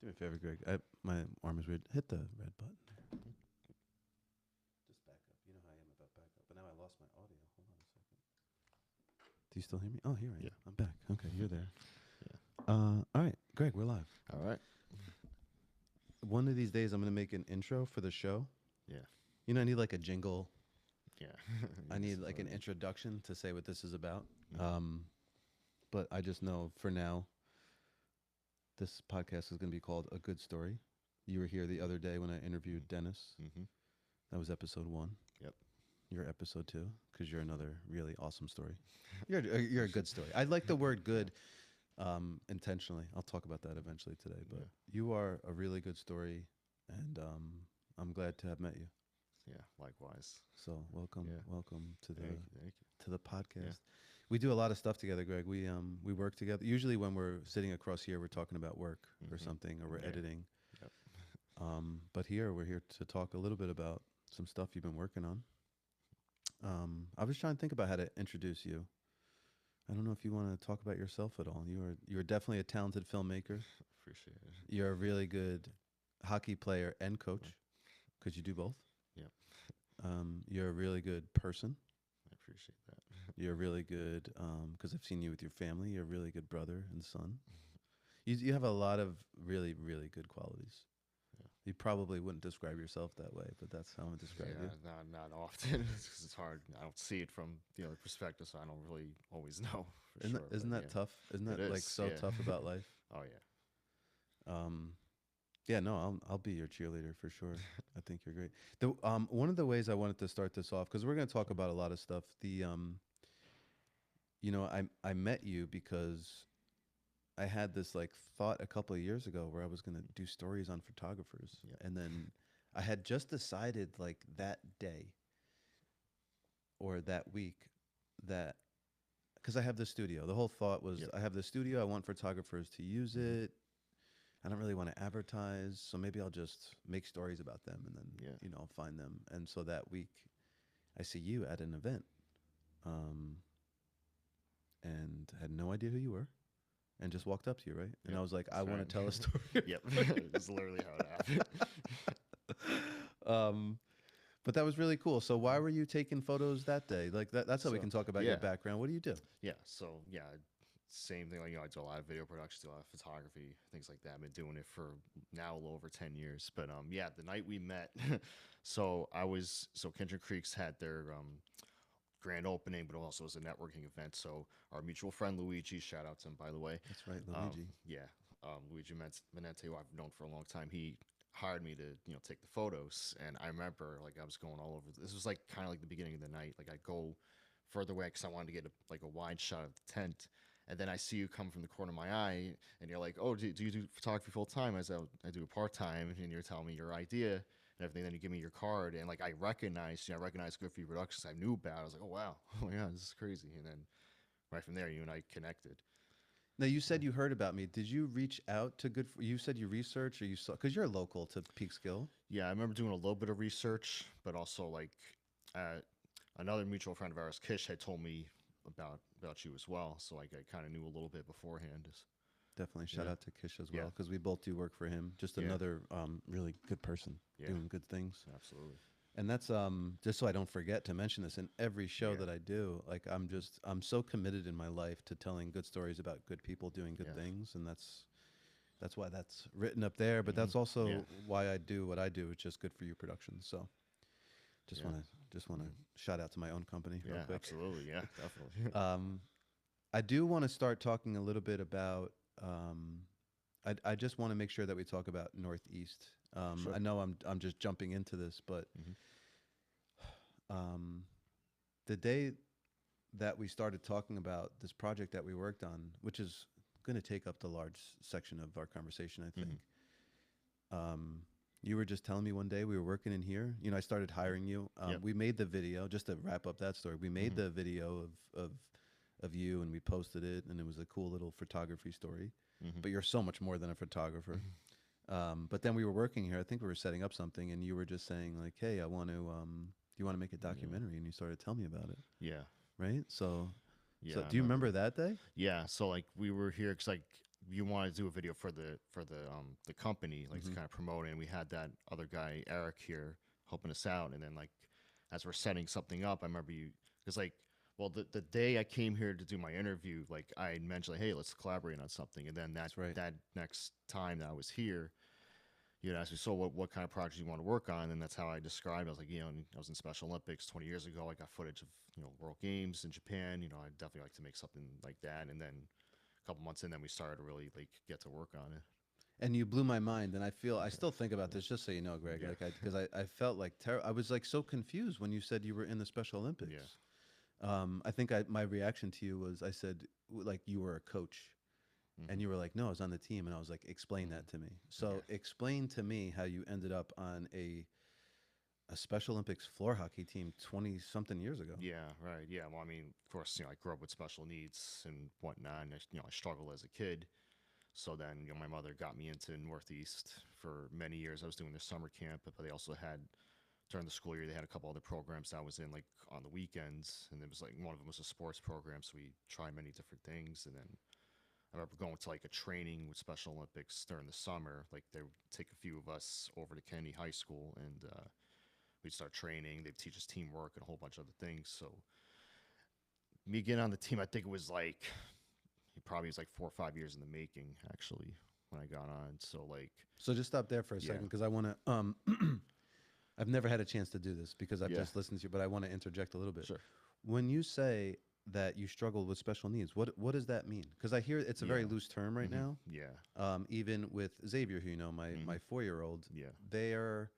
Do me a favor, Greg. My arm is weird. Hit the red button. Just back up. You know how I am about backup. But now I lost my audio. Hold on a second. Do you still hear me? Oh, here I am. Yeah. I'm back. Okay, you're there. Yeah. All right, Greg, we're live. All right. One of these days, I'm going to make an intro for the show. Yeah. You know, I need like a jingle. Yeah. I need like an introduction to say what this is about. Mhm. But I just know for now, this podcast is going to be called A Good Story. You were here the other day when I interviewed Dennis. Mhm. That was episode 1. Yep. You're episode 2 because you're another really awesome story. You're a good story. I like the word good intentionally. I'll talk about that eventually today. But you are a really good story, and I'm glad to have met you. Yeah. Likewise. So welcome to the Thank you. to the podcast. Yeah. We do a lot of stuff together, Greg. We work together. Usually when we're sitting across here, we're talking about work or something, or we're editing. Yep. But here we're here to talk a little bit about some stuff you've been working on. I was trying to think about how to introduce you. I don't know if you want to talk about yourself at all. You're definitely a talented filmmaker. Appreciate it. You're a really good hockey player and coach because you do both. Yep. You're a really good person. I appreciate that. You're really good because I've seen you with your family. You're a really good brother and son. You have a lot of really, really good qualities. Yeah. You probably wouldn't describe yourself that way, but that's how I would describe you. Not often because it's hard. I don't see it from the other perspective, so I don't really always know. For Isn't sure, that, isn't but that tough? Isn't that It like is, so yeah. tough about life? Oh yeah. Yeah, no, I'll be your cheerleader for sure. I think you're great. The one of the ways I wanted to start this off, because we're going to talk about a lot of stuff. I met you because I had this like thought a couple of years ago where I was going to do stories on photographers, Yep. and then I had just decided like that day or that week that because I have the studio. The whole thought was I have the studio. I want photographers to use it. I don't really want to advertise, so maybe I'll just make stories about them and then I'll find them. And so that week, I see you at an event, and had no idea who you were, and just walked up to you, right? And I was like, I want to tell a story. Yep. It's literally how it happened. But that was really cool. So why were you taking photos that day? Like that's how we can talk about your background. What do you do? Yeah. So same thing. Like I do a lot of video production, do a lot of photography, things like that. I've been doing it for now a little over 10 years. But the night we met, so Kindred Creeks had their grand opening, but also was a networking event. So our mutual friend Luigi, shout out to him by the way. That's right, Luigi. Luigi Menente, who I've known for a long time. He hired me to take the photos, and I remember like I was going all over. This was like kind of like the beginning of the night. Like I go further away because I wanted to get a wide shot of the tent. And then I see you come from the corner of my eye, and you're like, "Oh, do you do photography full time?" As I do a part time, and you're telling me your idea and everything. Then you give me your card, and like I recognize Good For You Productions. I knew about. I was like, "Oh wow, oh yeah, this is crazy." And then right from there, you and I connected. Now you said you heard about me. Did you reach out to You said you researched, or you saw because you're local to Peekskill. Yeah, I remember doing a little bit of research, but also like another mutual friend of ours, Kish, had told me about you as well. So like I kind of knew a little bit beforehand. Definitely shout out to Kish as well because we both do work for him. Just another really good person doing good things. Absolutely. And that's just so I don't forget to mention this in every show that I do. Like I'm so committed in my life to telling good stories about good people doing good things, and that's why that's written up there. But that's also why I do what I do. It's just Good For You Productions. So just want to shout out to my own company real quick. Absolutely. Yeah, definitely. I do want to start talking a little bit about. I just want to make sure that we talk about Northeast. Sure. I know I'm just jumping into this, but the day that we started talking about this project that we worked on, which is going to take up the large section of our conversation, I think. You were just telling me one day we were working in here. I started hiring you. We made the video just to wrap up that story. We made the video of you, and we posted it, and it was a cool little photography story. But you're so much more than a photographer. But then we were working here. I think we were setting up something, and you were just saying like, "Hey, I want to. Do you want to make a documentary?" And you started telling me about it. Yeah. Right. So Yeah. do you remember that day? Yeah. So like we were here because like you wanted to do a video for the company, like to kind of promote it. And we had that other guy Eric here helping us out, and then like as we're setting something up, I remember you because like well the day I came here to do my interview, like I mentioned like, hey, let's collaborate on something, and then That's right. that next time that I was here, you know, asked me, so what kind of projects you want to work on, and that's how I described. I was like, you know, I was in Special Olympics 20 years ago. I got footage of World Games in Japan. You know, I'd definitely like to make something like that, and then a couple months in, then we started to really like get to work on it. And you blew my mind, and I still think about this. Just so you know, Greg, Yeah, like because I felt like I was like so confused when you said you were in the Special Olympics. yeah, I think my reaction to you was I said like you were a coach, and hmm you were like, no, I was on the team, and I was like, explain hmm that to me. So yeah. explain to me how you ended up on a Special Olympics floor hockey team 20 something years ago. Yeah, right. Yeah. Well, I mean, of course, I grew up with special needs and whatnot, and I struggled as a kid. So then, my mother got me into Northeast for many years. I was doing the summer camp, but they also had during the school year they had a couple other programs that I was in, like on the weekends, and it was like one of them was a sports program, so we tried many different things. And then I remember going to like a training with Special Olympics during the summer. Like they would take a few of us over to Kennedy High School, and we'd start training. They'd teach us teamwork and a whole bunch of other things. So me getting on the team, I think it was like he probably was like 4 or 5 years in the making actually when I got on. So like So just stop there for a yeah, second because I want to. I've never had a chance to do this because I've yeah, just listened to you, but I want to interject a little bit. sure, When you say that you struggled with special needs, what does that mean? Because I hear it's a very yeah, loose term right now. yeah, Even with Xavier, who my 4-year-old, yeah, they are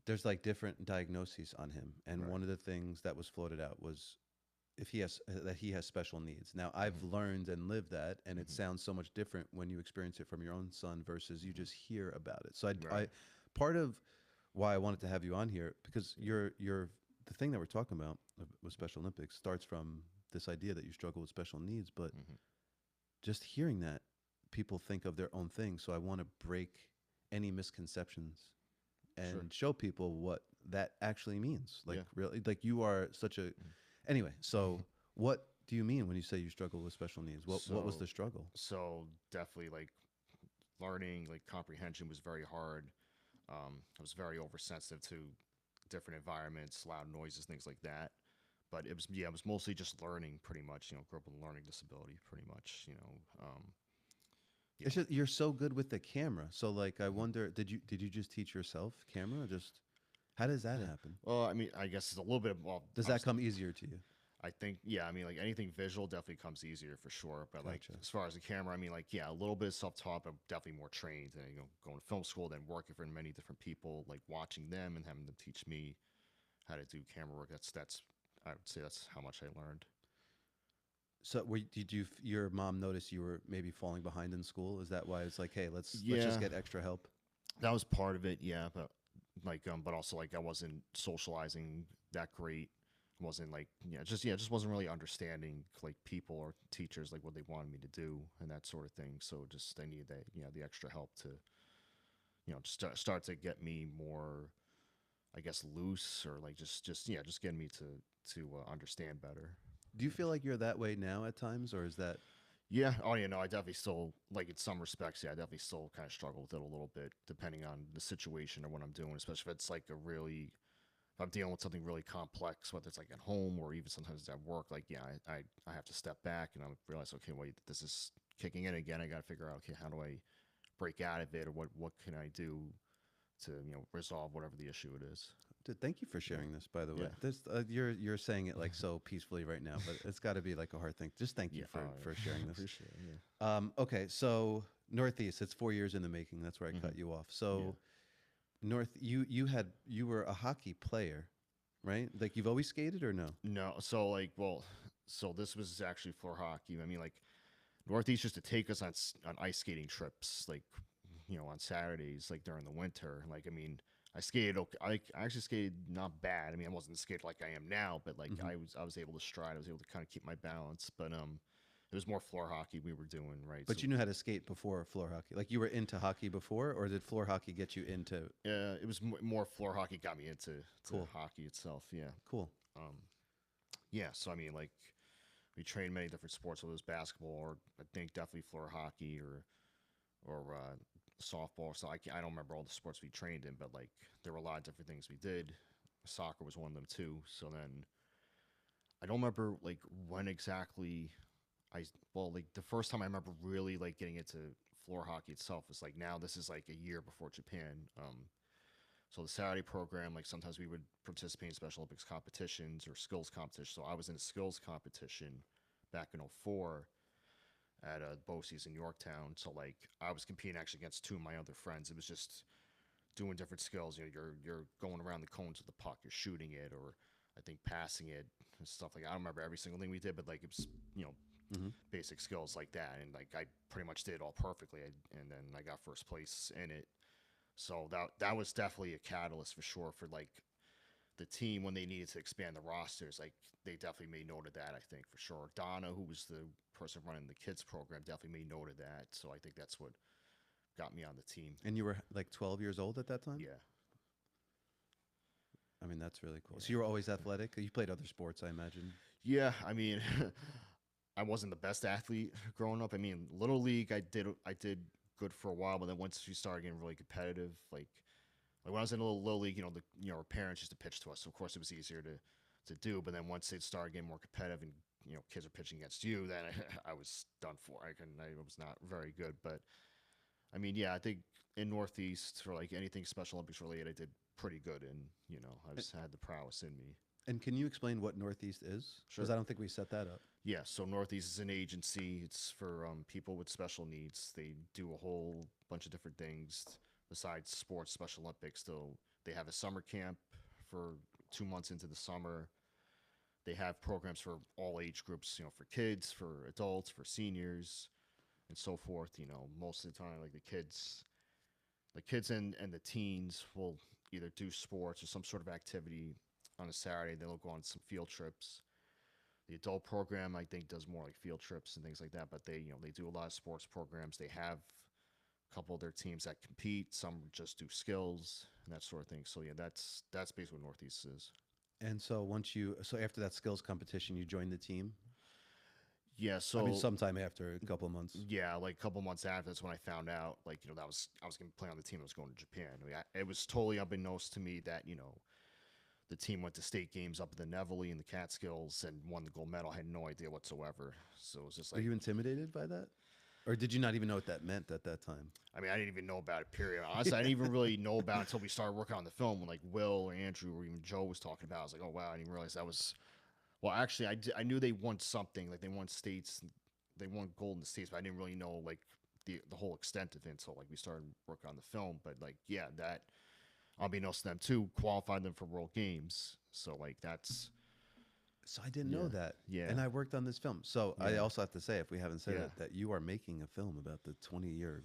there's like different diagnoses on him, and right, one of the things that was floated out was if he has that he has special needs. Now I've learned and lived that, and it sounds so much different when you experience it from your own son versus you just hear about it. So I right, part of why I wanted to have you on here because you're the thing that we're talking about with Special Olympics starts from this idea that you struggle with special needs, but just hearing that people think of their own thing. So I want to break any misconceptions sure, and show people what that actually means. Like yeah. really, like you are such a anyway. So what do you mean when you say you struggle with special needs? What was So the struggle? so definitely like learning like comprehension was very hard. I was very oversensitive to different environments, loud noises, things like that. But it was mostly just learning pretty much. Grew up with a learning disability pretty much. You It's know, just you're so good with the camera. So like I mhm. wonder, did you just teach yourself camera? Just how does that happen? Well, I mean, I guess it's a little bit of well, Does that come easier to you? I think yeah, I mean like anything visual definitely comes easier for sure. But like Gotcha. as far as the camera, I mean like yeah, a little bit of self-taught, but definitely more trained. And going to film school, then working for many different people, like watching them and having them teach me how to do camera work. That's I would say that's how much I learned. So did your mom notice you were maybe falling behind in school? Is that why it's like, hey, let's just Yeah, get extra help? that was part of it. Yeah, but like but also like I wasn't socializing that great. Wasn't like just wasn't really understanding like people or teachers like what they wanted me to do and that sort of thing. So just I needed that the extra help to start to get me more I guess loose or like just getting me to understand better. Do you feel like you're that way now at times, or is that Yeah. Oh, yeah. No, I definitely still like in some respects. Yeah, I definitely still kind of struggle with it a little bit, depending on the situation or what I'm doing. Especially if it's like if I'm dealing with something really complex, whether it's like at home or even sometimes at work. Like, yeah, I have to step back and I realize, okay, wait, this is kicking in again. I got to figure out, okay, how do I break out of it, or what can I do to resolve whatever the issue it is. Thank you for sharing this, by the way. Yeah. This you're saying it like so peacefully right now, but it's got to be like a hard thing. Just thank you Yeah. Oh, for yeah. sharing this. Appreciate it. Yeah. Okay, so Northeast, it's 4 years in the making. That's where I cut you off. So you were a hockey player, right? Like you've always skated or no? No, so like, well, so this was actually floor hockey. I mean, like Northeast used to take us on ice skating trips, like on Saturdays, like during the winter. Like, I mean, I skated. Okay, I actually skated not bad. I mean, I wasn't skated like I am now, but like Hmm. I was able to stride. I was able to kind of keep my balance. But it was more floor hockey we were doing, right? But So you knew how to skate before floor hockey. Like you were into hockey before, or did floor hockey get you into? it was more floor hockey got me into Cool, hockey itself. Yeah. cool. Um, yeah. So I mean, like we trained many different sports, whether it was basketball or I think definitely floor hockey or softball. So I don't remember all the sports we trained in, but like there were a lot of different things we did. Soccer was one of them too. So then I don't remember like when exactly like the first time I remember really like getting into floor hockey itself was like now this is like a year before Japan. So the Saturday program, like sometimes we would participate in Special Olympics competitions or skills competitions. So I was in a skills competition back in '04 at BOCES in Yorktown. So like I was competing actually against two of my other friends. It was just doing different skills. You know, you're going around the cones with the puck, you're shooting it, or I think passing it and stuff like that. I don't remember every single thing we did, but like it was basic skills like that, and like I pretty much did it all perfectly. And then I got first place in it. So that was definitely a catalyst for sure for like the team when they needed to expand the rosters. Like they definitely made note of that. I think for sure. Donna, who was the person running the kids program, definitely made note of that. So I think that's what got me on the team. And you were like 12 years old at that time? Yeah. I mean, that's really cool. Yeah. So you were always athletic? You played other sports, I imagine. Yeah, I mean, I wasn't the best athlete growing up. I mean, little league, I did good for a while, but then once we started getting really competitive, like when I was in a little league, our parents used to pitch to us. So of course, it was easier to do. But then once they started getting more competitive, and kids are pitching against you, then I was done for. I was not very good. But I mean, yeah, I think in Northeast for like anything Special Olympics related, I did pretty good, and I just had the prowess in me. And can you explain what Northeast is? Sure. Because I don't think we set that up. Yeah, so Northeast is an agency. It's for people with special needs. They do a whole bunch of different things besides sports, Special Olympics. They have a summer camp for 2 months into the summer. They have programs for all age groups, for kids, for adults, for seniors, and so forth. Most of the time, like the kids and the teens will either do sports or some sort of activity on a Saturday. They'll go on some field trips. The adult program, I think, does more like field trips and things like that. But they do a lot of sports programs. They have a couple of their teams that compete. Some just do skills and that sort of thing. So yeah, that's basically what Northeast is. And so so after that skills competition, you joined the team? Yeah. So I mean, sometime after a couple of months. Yeah, like a couple months after, that's when I found out, like, that I was going to play on the team that was going to Japan. I mean, it was totally unbeknownst to me that, the team went to state games up in the Neville in the Catskills and won the gold medal. I had no idea whatsoever. So it was just like. Were you intimidated by that? Or did you not even know what that meant at that time? I mean, I didn't even know about it, period. Honestly, I didn't even really know about it until we started working on the film when, like, Will or Andrew or even Joe was talking about it. I was like, oh, wow, I didn't realize that was. Well, actually, I knew they won something. Like, they won states. They won gold in the states, but I didn't really know, like, the whole extent of it until, like, we started working on the film. But, like, yeah, that, unbeknownst to them, too, qualified them for World Games. So, like, that's. So I didn't know that. Yeah. And I worked on this film. So I Yeah. also have to say, if we haven't said Yeah. it, that you are making a film about the 20-year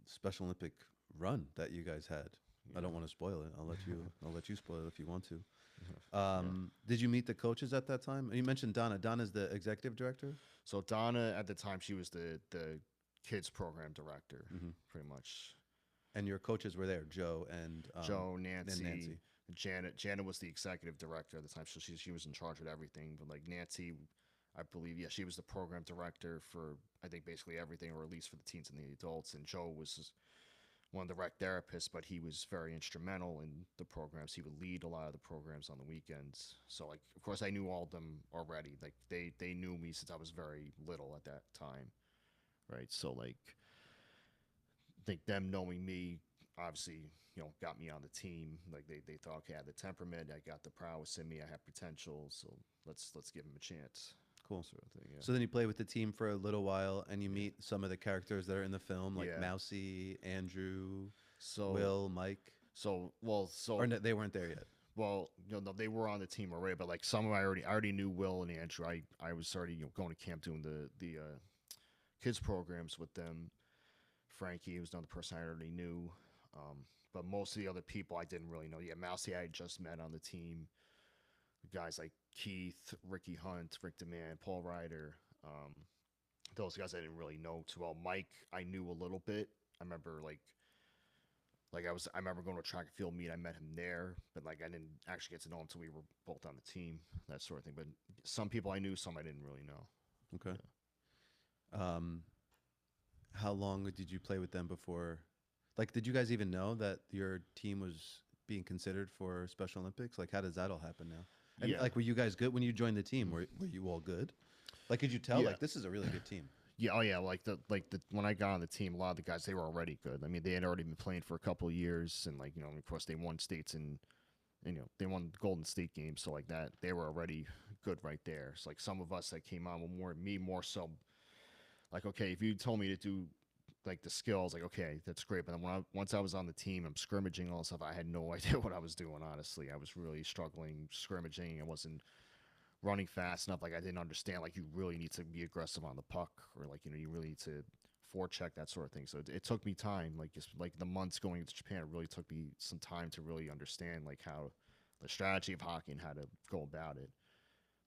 Special Olympic run that you guys had. I don't want to spoil it. I'll let you spoil it if you want to. Did you meet the coaches at that time? You mentioned Donna. Donna's the executive director? So Donna, at the time, she was the kids program director, pretty much. And your coaches were there, Joe and Joe, Nancy, and Nancy. Janet. Janet was the executive director at the time, so she was in charge of everything. But like Nancy, I believe, yeah, she was the program director for I think basically everything, or at least for the teens and the adults. And Joe was one of the rec therapists, but he was very instrumental in the programs. He would lead a lot of the programs on the weekends. So like, of course, I knew all of them already. Like they knew me since I was very little at that time, right? So like, I think them knowing me obviously, got me on the team. Like they thought, okay, I had the temperament, I got the prowess in me, I have potential, so let's give him a chance. Cool. Sort of thing, yeah. So then you play with the team for a little while, and you meet some of the characters that are in the film, like Mousy, Andrew, Will, Mike. So or no, they weren't there yet. Well, no, they were on the team already, but like some of I already knew Will and Andrew. I was already going to camp doing the kids programs with them. Frankie was another person I already knew, but most of the other people I didn't really know. Yeah, Mousy I had just met on the team. Guys like Keith, Ricky Hunt, Rick DeMann, Paul Ryder, those guys I didn't really know too well. Mike I knew a little bit. I remember like Like I remember going to a track and field meet. I met him there, but like I didn't actually get to know him until we were both on the team, that sort of thing. But some people I knew, some I didn't really know. Okay. Um, how long did you play with them before? Like, did you guys even know that your team was being considered for Special Olympics? Like, how does that all happen now? And Yeah. like, were you guys good when you joined the team? Were you all good? Like, could you tell? Yeah. Like, this is a really good team. Yeah, oh yeah, like the when I got on the team, a lot of the guys they were already good. I mean, they had already been playing for a couple of years, and like of course they won states and they won Golden State games, so like that they were already good right there. So like some of us that came on were more so like okay, if you told me to do like the skills, like okay, that's great. But then once I was on the team, I'm scrimmaging all this stuff. I had no idea what I was doing. Honestly, I was really struggling scrimmaging. I wasn't running fast enough. Like I didn't understand. Like you really need to be aggressive on the puck, or like you really need to forecheck that sort of thing. So it took me time. Like just like the months going to Japan, it really took me some time to really understand like how the strategy of hockey and how to go about it.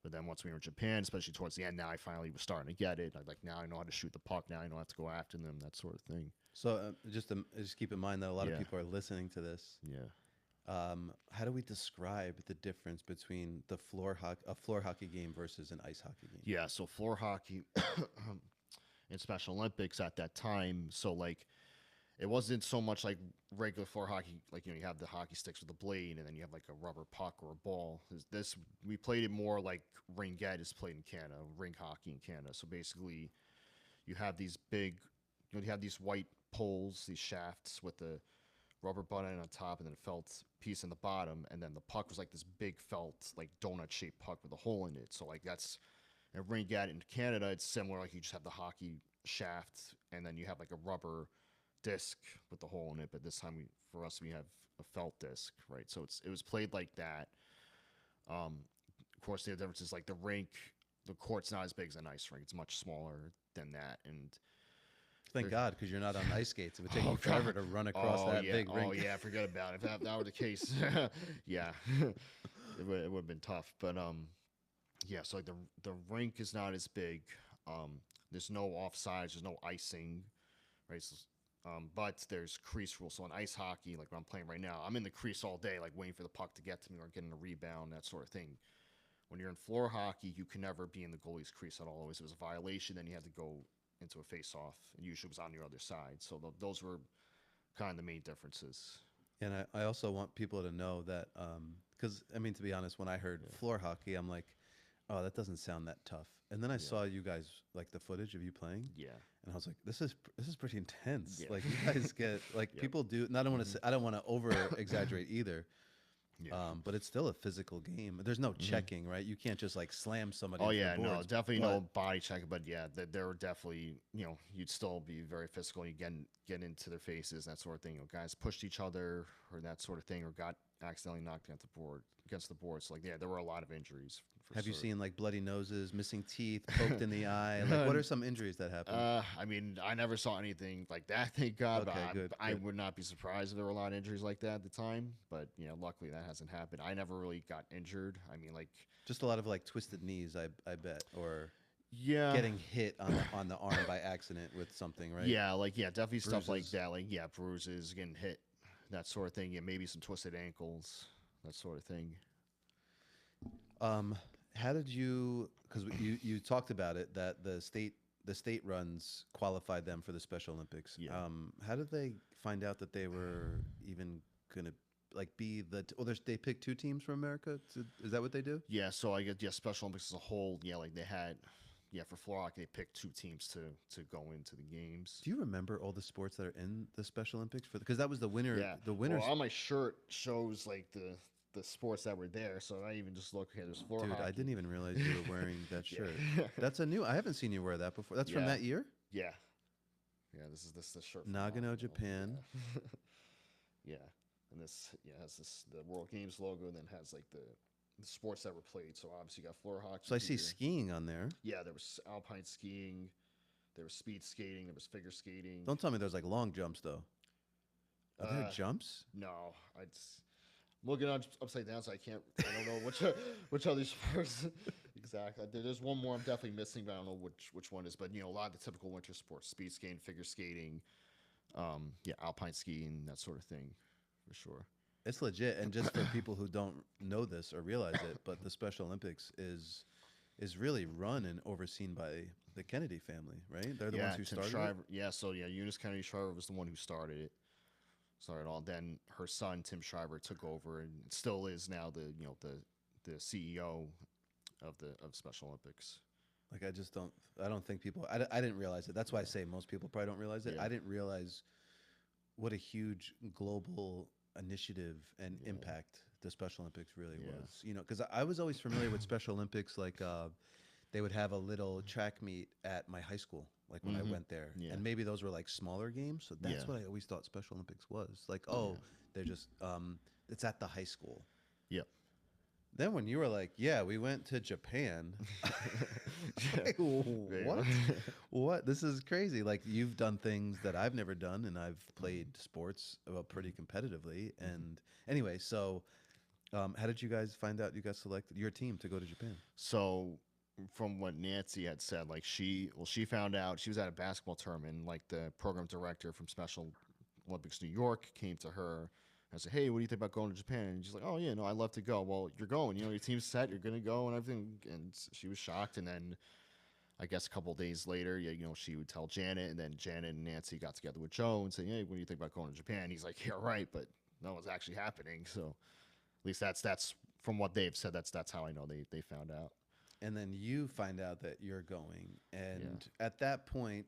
But then once we were in Japan, especially towards the end, now I finally was starting to get it. Like now I know how to shoot the puck. Now I know how to go after them. That sort of thing. So just keep in mind that a lot of Yeah. people are listening to this. Yeah. How do we describe the difference between a floor hockey game versus an ice hockey game? Yeah. So floor hockey in Special Olympics at that time. So like it wasn't so much like regular floor hockey, like you have the hockey sticks with the blade, and then you have like a rubber puck or a ball. This we played it more like ringette is played in Canada, ring hockey in Canada. So basically, you have these big, you have these white poles, these shafts with the rubber butt end on top, and then a felt piece in the bottom, and then the puck was like this big felt, like donut shaped puck with a hole in it. So like that's a ringette in Canada. It's similar, like you just have the hockey shaft, and then you have like a rubber disc with the hole in it, but this time for us we have a felt disc, right? So it was played like that. Of course, the difference is like the court's not as big as an ice rink; it's much smaller than that. And thank God, because you're not on ice skates. It would take you forever to run across that big rink. Oh yeah, forget about it. If that were the case, yeah, it would have been tough. But yeah. So like the rink is not as big. There's no offsides. There's no icing, right? So, but there's crease rules. So in ice hockey, like when I'm playing right now, I'm in the crease all day, like waiting for the puck to get to me or getting a rebound, that sort of thing. When you're in floor hockey, you can never be in the goalie's crease at all. Always, it was a violation. Then you had to go into a face-off, and usually it was on your other side. So those were kind of the main differences. And I also want people to know that, because I mean, to be honest, when I heard floor hockey, I'm like, oh, that doesn't sound that tough. And then I saw you guys, like the footage of you playing. Yeah. And I was like, this is pretty intense. Yeah. Like you guys get like people do. And I don't want to say, I don't want to over exaggerate either. Yeah. But it's still a physical game. There's no checking, right? You can't just like slam somebody. Oh into yeah, the no, boards. definitely no body check. But yeah, there were definitely you'd still be very physical. You get into their faces, that sort of thing. Guys pushed each other or that sort of thing, or got accidentally knocked against the board. So like yeah, there were a lot of injuries. Have you seen like bloody noses, missing teeth, poked in the eye? Like, what are some injuries that happen? I mean, I never saw anything like that, thank God. Okay, but good. I would not be surprised if there were a lot of injuries like that at the time. But luckily that hasn't happened. I never really got injured. I mean, like just a lot of like twisted knees, I bet, or yeah, getting hit on the arm by accident with something, right? Yeah, like definitely Bruises. stuff like that. Like bruises, getting hit, that sort of thing. Yeah, maybe some twisted ankles, that sort of thing. How did you? Because you talked about it that the state runs qualified them for the Special Olympics. Yeah. How did they find out that they were even gonna like be the? They picked two teams from America. Is that what they do? Yeah. So I guess Special Olympics as a whole. Yeah, like they had. Yeah, for floor hockey, they picked two teams to go into the games. Do you remember all the sports that are in the Special Olympics because that was the winner? Yeah. The winners. Well, on my shirt shows like the sports that were there, so I even just look. Okay, there's floor hockey. I didn't even realize you were wearing that shirt. Yeah. That's I haven't seen you wear that before. That's from that year. Yeah. Yeah. This is the shirt. From Nagano, Japan. Yeah. Yeah. And this has the World Games logo, and then has like the sports that were played. So obviously you got floor hockey. So I see skiing on there. Yeah, there was alpine skiing, there was speed skating, there was figure skating. Don't tell me there's like long jumps though. Are there jumps? No, I'm looking upside down, so I don't know which other sports exactly. There's one more I'm definitely missing, but I don't know which one is. But a lot of the typical winter sports: speed skating, figure skating, Yeah, alpine skiing, that sort of thing, for sure. It's legit. And just for people who don't know this or realize it, but the Special Olympics is really run and overseen by the Kennedy family, right? They're the ones Yeah, who Tim started it. Shriver. Yeah, so yeah, Eunice Kennedy Shriver was the one who started it. Started all. Then her son Tim Shriver took over and still is now the the CEO of Special Olympics. Like I don't think people. I didn't realize it. That's why I say most people probably don't realize it. Yeah, I didn't realize what a huge global initiative and yeah, impact the Special Olympics really yeah, was. You know, because I was always familiar with Special Olympics, like they would have a little track meet at my high school, like when I mm-hmm. went there, Yeah, and maybe those were like smaller games. So yeah, that's what I always thought Special Olympics was. Like, yeah, oh, they're just it's at the high school. yep. Then when you were like, yeah, we went to Japan. Yeah. Like, Yeah. what? What? This is crazy. Like you've done things that I've never done, and I've played sports pretty competitively. And anyway, so how did you guys find out you got selected, your team, to go to Japan? So from what Nancy had said, like she found out she was at a basketball tournament, and like the program director from Special Olympics New York came to her and said, "Hey, what do you think about going to Japan?" And she's like, "Oh yeah, no, I'd love to go." Well, you're going, you know, your team's set, you're gonna go and everything. And she was shocked. And then I guess a couple of days later, yeah, you know, she would tell Janet, and then Janet and Nancy got together with Joe and said, "Hey, what do you think about going to Japan?" He's like, "Yeah, right," but no, it's actually happening. So at least that's from what they've said. That's how I know they found out. And then you find out that you're going, Yeah. and at that point,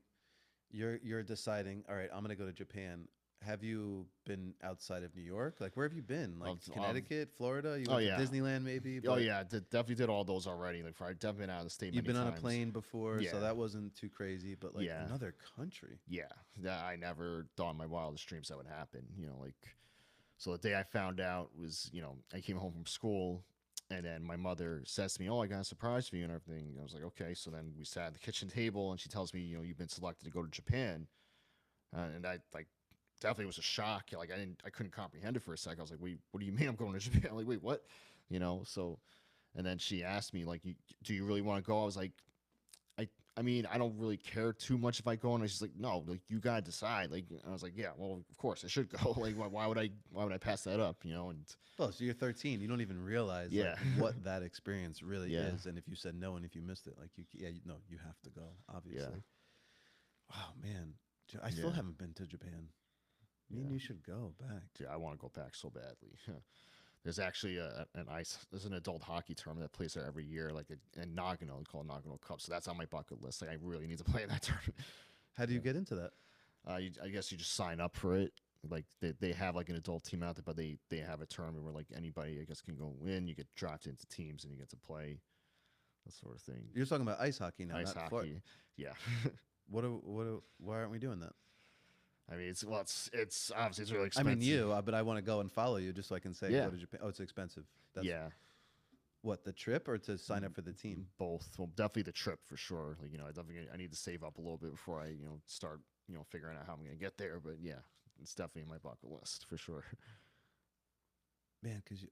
you're deciding, all right, I'm gonna go to Japan. Have you been outside of New York? Like, where have you been? Like Connecticut, Florida? You Oh went yeah. to Disneyland, maybe? Oh But yeah, definitely did all those already. Like, I've definitely been out of the state you've many been on a times. plane before, Yeah, so that wasn't too crazy. But like yeah, another country. yeah. That I never thought in my wildest dreams that would happen. You know, like so the day I found out was, you know, I came home from school, and then my mother says to me, "Oh, I got a surprise for you and everything." I was like, "Okay." So then we sat at the kitchen table, and she tells me, "You know, you've been selected to go to Japan," and I like definitely was a shock. Like I couldn't comprehend it for a second. I was like, "Wait, what do you mean I'm going to Japan?" Like, wait, what? You know, so. And then she asked me, like, "Do you really want to go?" I was like, I, I mean, I don't really care too much if I go. And she's like, "No, like you gotta decide." Like, I was like, "Yeah, well, of course I should go." Like, why would I pass that up? You know? And Well, so you're 13. You don't even realize like yeah, what that experience really yeah, is. And if you said no, and if you missed it, like no, you have to go. yeah, Obviously. Wow, man, I still yeah, haven't been to Japan. Me and yeah. you should go back. Dude, I want to go back so badly. There's actually there's an adult hockey tournament that plays there every year, like in Nagano, called Nagano Cup. So that's on my bucket list. Like I really need to play in that tournament. How do you Yeah. get into that? I guess you just sign up for it. Like they have like an adult team out there, but they have a tournament where like anybody I guess can go in. You get drafted into teams and you get to play that sort of thing. You're talking about ice hockey now, Ice not Florida. hockey, yeah. Why aren't we doing that? I mean, it's obviously it's really I expensive. mean, but I want to go and follow you just so I can say Yeah. go to Japan. Oh, it's expensive. That's Yeah, what, the trip or to sign up for the team? both. Well, definitely the trip for sure. Like, you know, I need to save up a little bit before I, you know, start, you know, figuring out how I'm going to get there. But yeah, it's definitely in my bucket list for sure. Man, because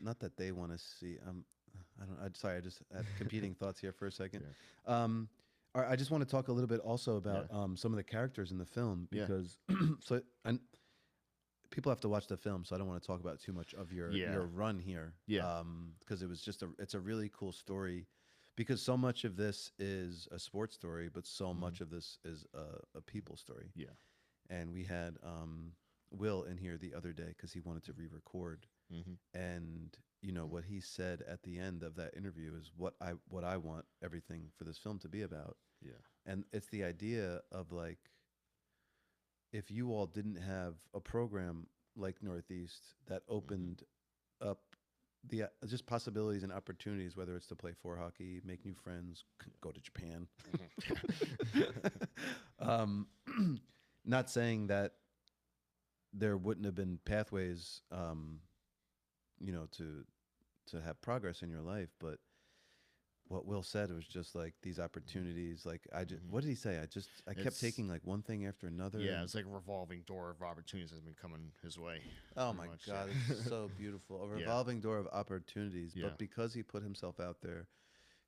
not that they want to see. I don't. I'm sorry. I just had competing thoughts here for a second. Yeah. All right, I just want to talk a little bit also about Yeah. some of the characters in the film Yeah. because and people have to watch the film, so I don't want to talk about too much of your Yeah. run here. Yeah. Because it was it's a really cool story, because so much of this is a sports story, but so much of this is a people story. Yeah. And we had Will in here the other day because he wanted to re-record, Mm-hmm. and you know what he said at the end of that interview is what I want everything for this film to be about. Yeah. And it's the idea of like, if you all didn't have a program like Northeast that opened up the just possibilities and opportunities, whether it's to play floor hockey, make new friends, go to Japan. um, Not saying that there wouldn't have been pathways, you know, to have progress in your life, but what Will said was just like these opportunities. Like what did he say? I kept taking like one thing after another. Yeah, it's like a revolving door of opportunities has been coming his way. Oh pretty my much, God, yeah. it's so beautiful. A Yeah. revolving door of opportunities. Yeah. But because he put himself out there,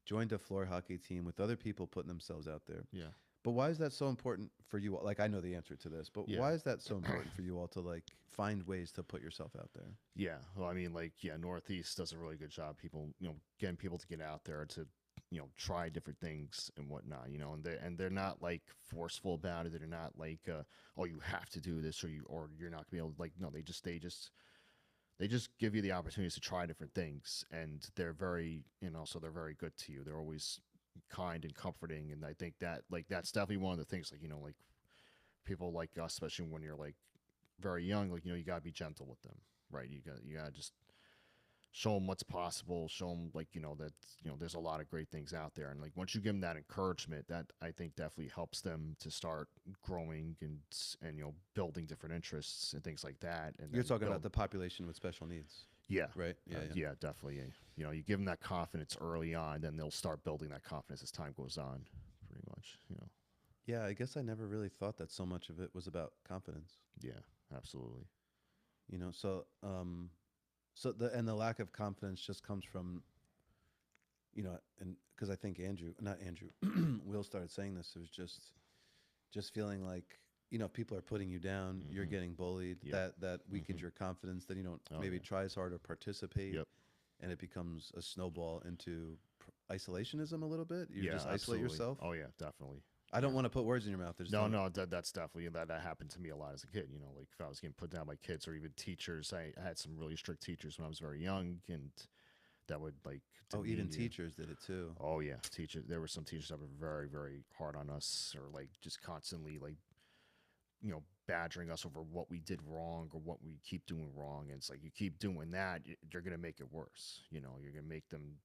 joined a floor hockey team with other people putting themselves out there, Yeah. But why is that so important for you all? Like, I know the answer to this, but Yeah. why is that so important for you all to like find ways to put yourself out there? Yeah. Well, I mean, like, yeah, Northeast does a really good job. People, getting people to get out there to, try different things and whatnot, and they're not like forceful about it. They're not like, oh, you have to do this or you're not gonna be able to, like, no, they just give you the opportunities to try different things, and they're very, so they're very good to you. They're always kind and comforting, and I think that, like, that's definitely one of the things, like, like people like us, especially when you're like very young, like, you got to be gentle with them, right? You got to just show them what's possible, show them, like, that, there's a lot of great things out there, and like once you give them that encouragement, that I think definitely helps them to start growing and building different interests and things like that. And You're then talking build, about the population with special needs, yeah, right? Yeah, yeah. yeah, definitely. You give them that confidence early on, then they'll start building that confidence as time goes on, pretty much. Yeah, I guess I never really thought that so much of it was about confidence. Yeah, absolutely. So the lack of confidence just comes from, and because I think not Andrew, Will started saying this. It was just feeling like, people are putting you down, you're getting bullied, Yep. that weakens your confidence, then you don't Oh, maybe yeah. try as hard or participate, Yep. and it becomes a snowball into isolationism a little bit. You Yeah, just isolate absolutely. yourself. Oh yeah, definitely. I don't Yeah. want to put words in your mouth. There's No, no, that's definitely that happened to me a lot as a kid. Like if I was getting put down by kids or even teachers, I had some really strict teachers when I was very young, and that would like Oh, even demean you. teachers did it too. Oh yeah, teachers. There were some teachers that were very, very hard on us, or like just constantly like badgering us over what we did wrong or what we keep doing wrong. And it's like you keep doing that, you're gonna make it worse. You're gonna make them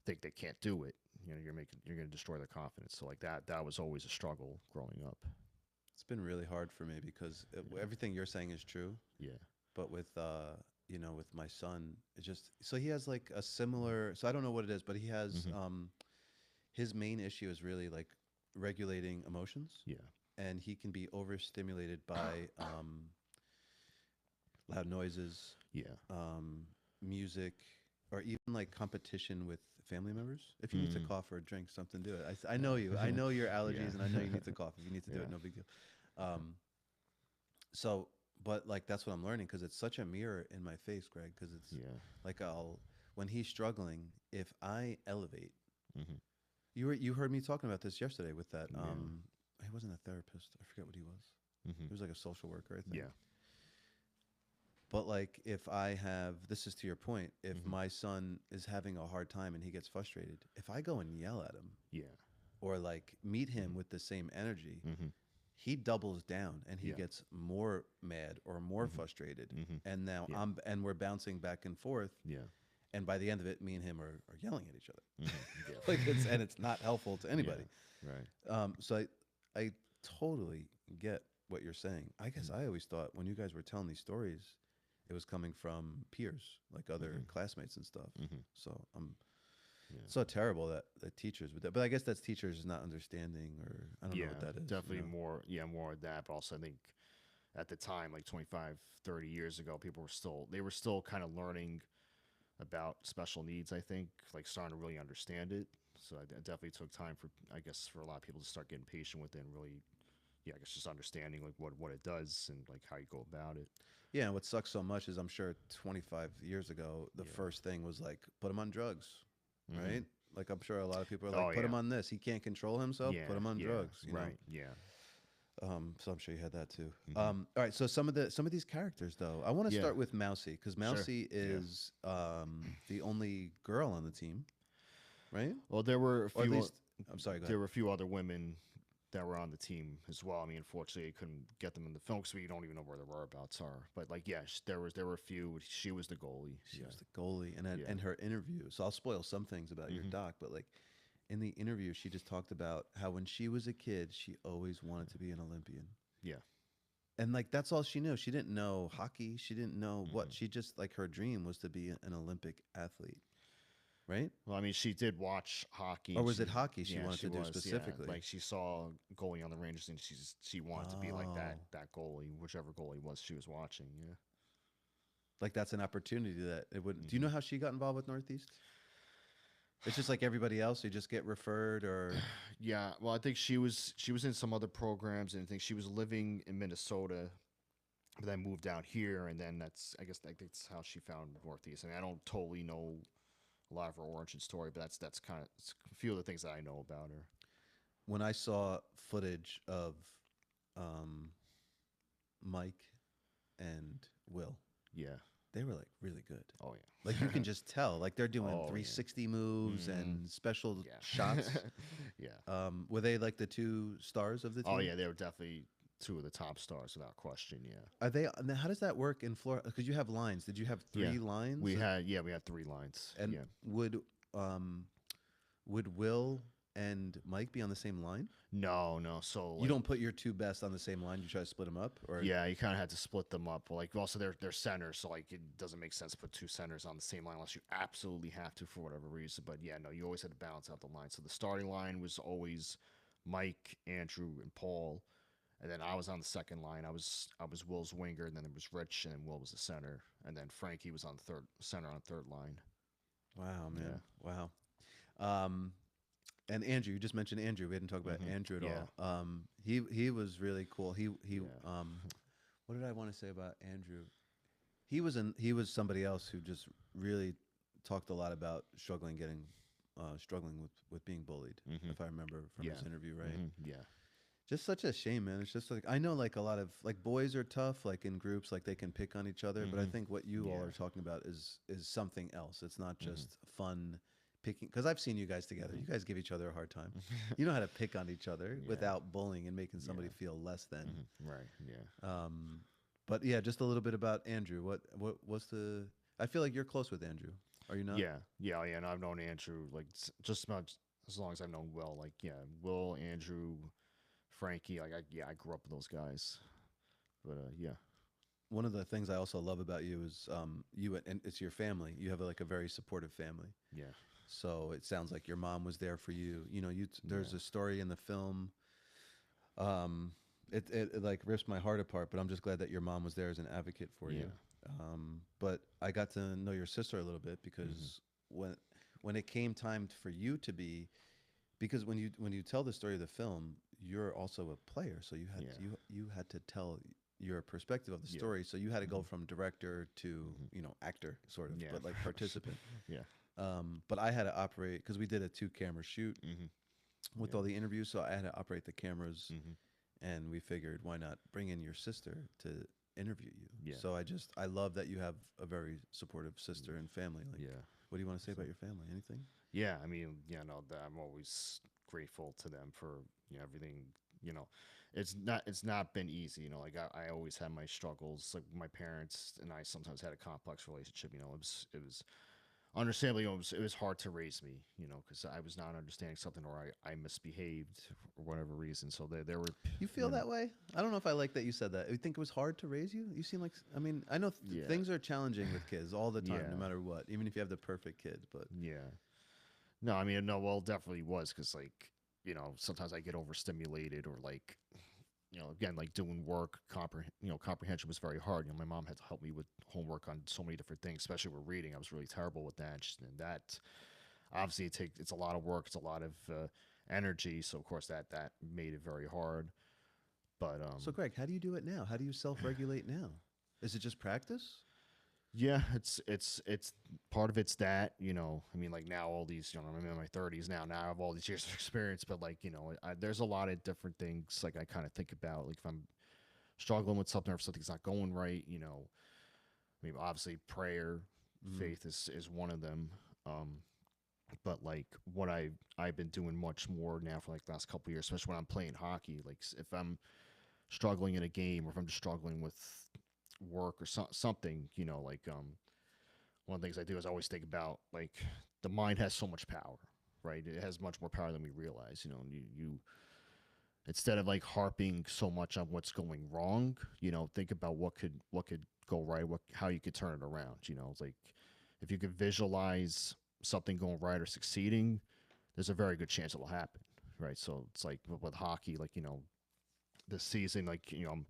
think they can't do it. You're gonna destroy their confidence. So like that was always a struggle growing up. It's been really hard for me because Yeah. everything you're saying is true, Yeah. but with with my son, it just so he has like a similar. So I don't know what it is, but he has Hmm. his main issue is really like regulating emotions, Yeah. and he can be overstimulated by loud noises, Yeah. music, or even like competition with family members. If you need to Mm. cough or drink something, do it. I know you. I know your allergies, Yeah. and I know you need to cough. If you need to do Yeah. it, no big deal. Um, so, but like that's what I'm learning because it's such a mirror in my face, Greg. Because it's Yeah. like when he's struggling, if I elevate, Hmm. you heard me talking about this yesterday with that. Yeah. He wasn't a therapist. I forget what he was. Hmm. He was like a social worker, I think. Yeah. But like if I have, this is to your point, if Hmm. my son is having a hard time and he gets frustrated, if I go and yell at him Yeah. or like meet him with the same energy, Hmm. he doubles down and he Yeah. gets more mad or more frustrated. Hmm. And now Yeah. we're bouncing back and forth. Yeah. And by the end of it, me and him are yelling at each other. Hmm. Yeah. Like it's not helpful to anybody. Yeah. Right. So I totally get what you're saying. I guess I always thought when you guys were telling these stories, it was coming from peers, like other classmates and stuff. Hmm. So Yeah. so terrible that teachers would that. But I guess that's teachers not understanding, or I don't know what that is. Definitely more of that. But also I think at the time, like 25, 30 years ago, they were still kind of learning about special needs, I think, like starting to really understand it. So it definitely took time I guess, for a lot of people to start getting patient with it and really, yeah, I guess just understanding like what it does and like how you go about it. Yeah, and what sucks so much is I'm sure 25 years ago, the Yeah. first thing was like, put him on drugs, Mhm. right? Like I'm sure a lot of people are Oh, like, put him yeah. on this. He can't control himself. Yeah, Put him on yeah, drugs. right, yeah. So I'm sure you had that too. Mhm. All right. So some of these characters though, I want to Yeah. start with Mousy because Mousy Yeah. is the only girl on the team, right? Well, there were a Or at few. least I'm sorry. Go There ahead. were a few other women that were on the team as well. I mean, unfortunately, I couldn't get them in the film because we don't even know where their whereabouts are. But like, yeah, there were a few. She was the goalie. She Yeah. was the goalie, and Yeah. and her interview. So I'll spoil some things about your Mhm. doc, but like in the interview, she just talked about how when she was a kid, she always wanted to be an Olympian. Yeah. And like that's all she knew. She didn't know hockey. She didn't know what. Mhm. She just like her dream was to be an Olympic athlete, right? Well, I mean, she did watch hockey. Or was She, it hockey she yeah, wanted she to do was, specifically? Yeah. Like she saw goalie on the Rangers, and she wanted to be like that Oh. that goalie, whichever goalie was she was watching. Yeah. Like that's an opportunity that it would. Do you know how she got involved with Northeast? It's just like everybody else. You just get referred, or Yeah, well, I think she was in some other programs, and I think she was living in Minnesota, but then moved down here, and then I guess that's how she found Northeast. I mean, I don't totally know a lot of her origin story, but that's kind of a few of the things that I know about her. when I saw footage of um, Mike and Will, Yeah. they were like really good. Oh Like you yeah. can just tell, like they're doing Oh yeah. 360 moves and special Yeah. shots. Yeah. Were they like the two stars of the Oh team? yeah, they were definitely two of the top stars without question. Yeah. Are they? Now, how does that work in Florida? Because you have lines. Did you have Yeah. three lines? We had three lines. And Yeah. um, would Will and Mike be on the same line? No, no. So You like, don't put your two best on the same line. You try to split them up, or yeah, you kind of had to split them up. Like, also they're centers, so like it doesn't make sense to put two centers on the same line unless you absolutely have to for whatever reason. But yeah, no, you always had to balance out the line. So the starting line was always Mike, Andrew, and Paul, and then I was on the second line. I was Will's winger, and then there was Rich, and then Will was the center, and then Frankie was on the third center on third line. wow, Yeah. man, wow. Um, and Andrew, you just mentioned Andrew. We didn't talk about Andrew at Yeah. all. He was really cool. He Yeah. what did I want to say about Andrew? He was somebody else who just really talked a lot about struggling with being bullied. Hmm. If I remember from Yeah. his interview, right? Yeah. Just such a shame, man. It's just like I know like a lot of like boys are tough, like in groups, like they can pick on each other. But I Hmm. think what you all Yeah. are talking about is something else. It's not Hmm. just fun picking. Because I've seen you guys together. You guys give each other a hard time. You know how to pick on each other Yeah. without bullying and making somebody Yeah. feel less than. Right. Yeah. Um, but yeah, just a little bit about Andrew. What's the? I feel like you're close with Andrew. Are you not? Yeah, yeah, yeah. And I've known Andrew like just about as long as I've known Will. Like, yeah, Will, Andrew, Frankie. Like, I grew up with those guys. But yeah, One of the things I also love about you is and it's your family. You have like a very supportive family. yeah, So it sounds like your mom was there for you. You know, there's yeah, a story in the film. Um, it like rips my heart apart, but I'm just glad that your mom was there as an advocate for you. yeah, But I got to know your sister a little bit hmm because when it came time for you to be, because when you tell the story of the film, you're also a player, so yeah, you had to tell your perspective of the yeah, story. So you had to go hmm from director to hmm actor, sort of, yeah, but like participant. yeah, But I had to operate because we did a 2 camera shoot hmm with yeah, all the interviews, so I had to operate the cameras, hmm and we figured why not bring in your sister to interview you. yeah, So I love that you have a very supportive sister and family. Like, yeah. what do you want to say So about your family? Anything? yeah, I mean, no, I'm always grateful to them for everything. You know, it's not been easy. Like I always had my struggles. Like my parents and I sometimes had a complex relationship. It was understandably it was hard to raise me. Because I was not understanding something, or I misbehaved for whatever reason. So there were, You feel you know, that way? I don't know if I like that you said that. You think it was hard to raise you? You seem like, I mean, I know yeah, things are challenging with kids all the time, no yeah, matter what, even if you have the perfect kid. But yeah. No, I mean, no, well, it definitely was because, like, sometimes I get overstimulated or, like, again, like doing work, comprehension was very hard. My mom had to help me with homework on so many different things, especially with reading. I was really terrible with that. And that, obviously, it's a lot of work, it's a lot of energy. So, of course, that made it very hard. But, so, Greg, how do you do it now? How do you self-regulate now? Is it just practice? yeah, it's part of it's that, I mean, like now all these, I'm in my 30s now. Now I have all these years of experience, but like, there's a lot of different things like I kind of think about, like if I'm struggling with something or if something's not going right, I mean, obviously prayer, Mm. faith is one of them. Um, but like what I've been doing much more now for like the last couple of years, especially when I'm playing hockey, like if I'm struggling in a game or if I'm just struggling with work or something, like one of the things I do is I always think about like the mind has so much power, right? It has much more power than we realize, and you instead of like harping so much on what's going wrong, think about what could go right, how you could turn it around. It's like if you could visualize something going right or succeeding, there's a very good chance it'll happen, right? So it's like with hockey, like this season, like I'm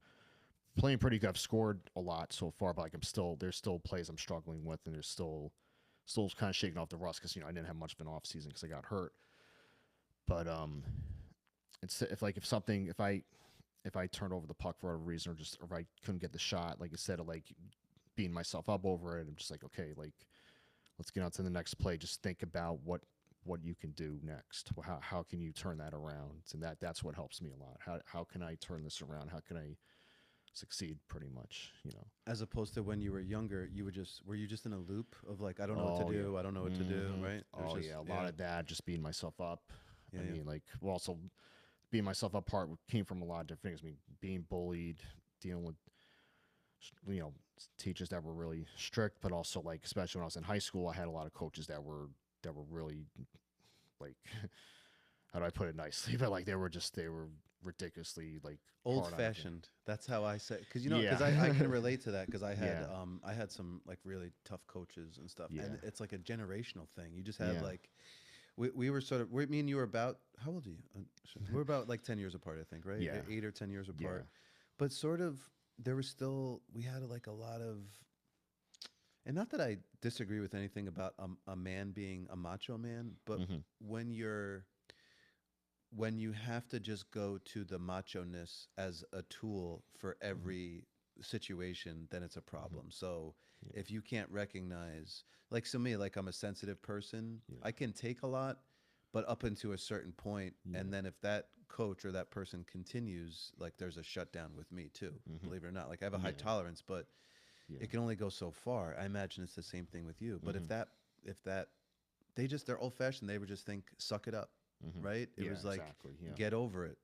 playing pretty good. I've scored a lot so far, but like there's still plays I'm struggling with, and there's still still kind of shaking off the rust because I didn't have much of an off season because I got hurt. But it's if I turned over the puck for whatever reason, or if I couldn't get the shot, like instead of like beating myself up over it, I'm just like, okay, like let's get on to the next play. Just think about what you can do next. How can you turn that around? And that's what helps me a lot. How can I turn this around? How can I succeed? Pretty much, As opposed to when you were younger, were you just in a loop of like, I don't know what to do, I don't know what to do, right? A lot of that, just beating myself up. Yeah, I mean, like, well, also beating myself up part came from a lot of different things. I mean, being bullied, dealing with teachers that were really strict, but also like, especially when I was in high school, I had a lot of coaches that were really like, how do I put it nicely? But like they were ridiculously like old fashioned. That's how I say, because I can relate to that because I had some like really tough coaches and stuff, and it's like a generational thing. You just had like. We were sort of, me and you were about, how old are you? We're about like 10 years apart, I think, right? Yeah. 8 or 10 years apart. But sort of, we had like a lot of, and not that I disagree with anything about a man being a macho man, but when you have to just go to the macho-ness as a tool for every situation, then it's a problem. So if you can't recognize, like, so me, like I'm a sensitive person, I can take a lot, but up until a certain point, and then if that coach or that person continues, like there's a shutdown with me too, believe it or not. Like I have a high tolerance, but it can only go so far. I imagine it's the same thing with you. But if that they're old fashioned, they would just think, suck it up, right? It was like, get over it.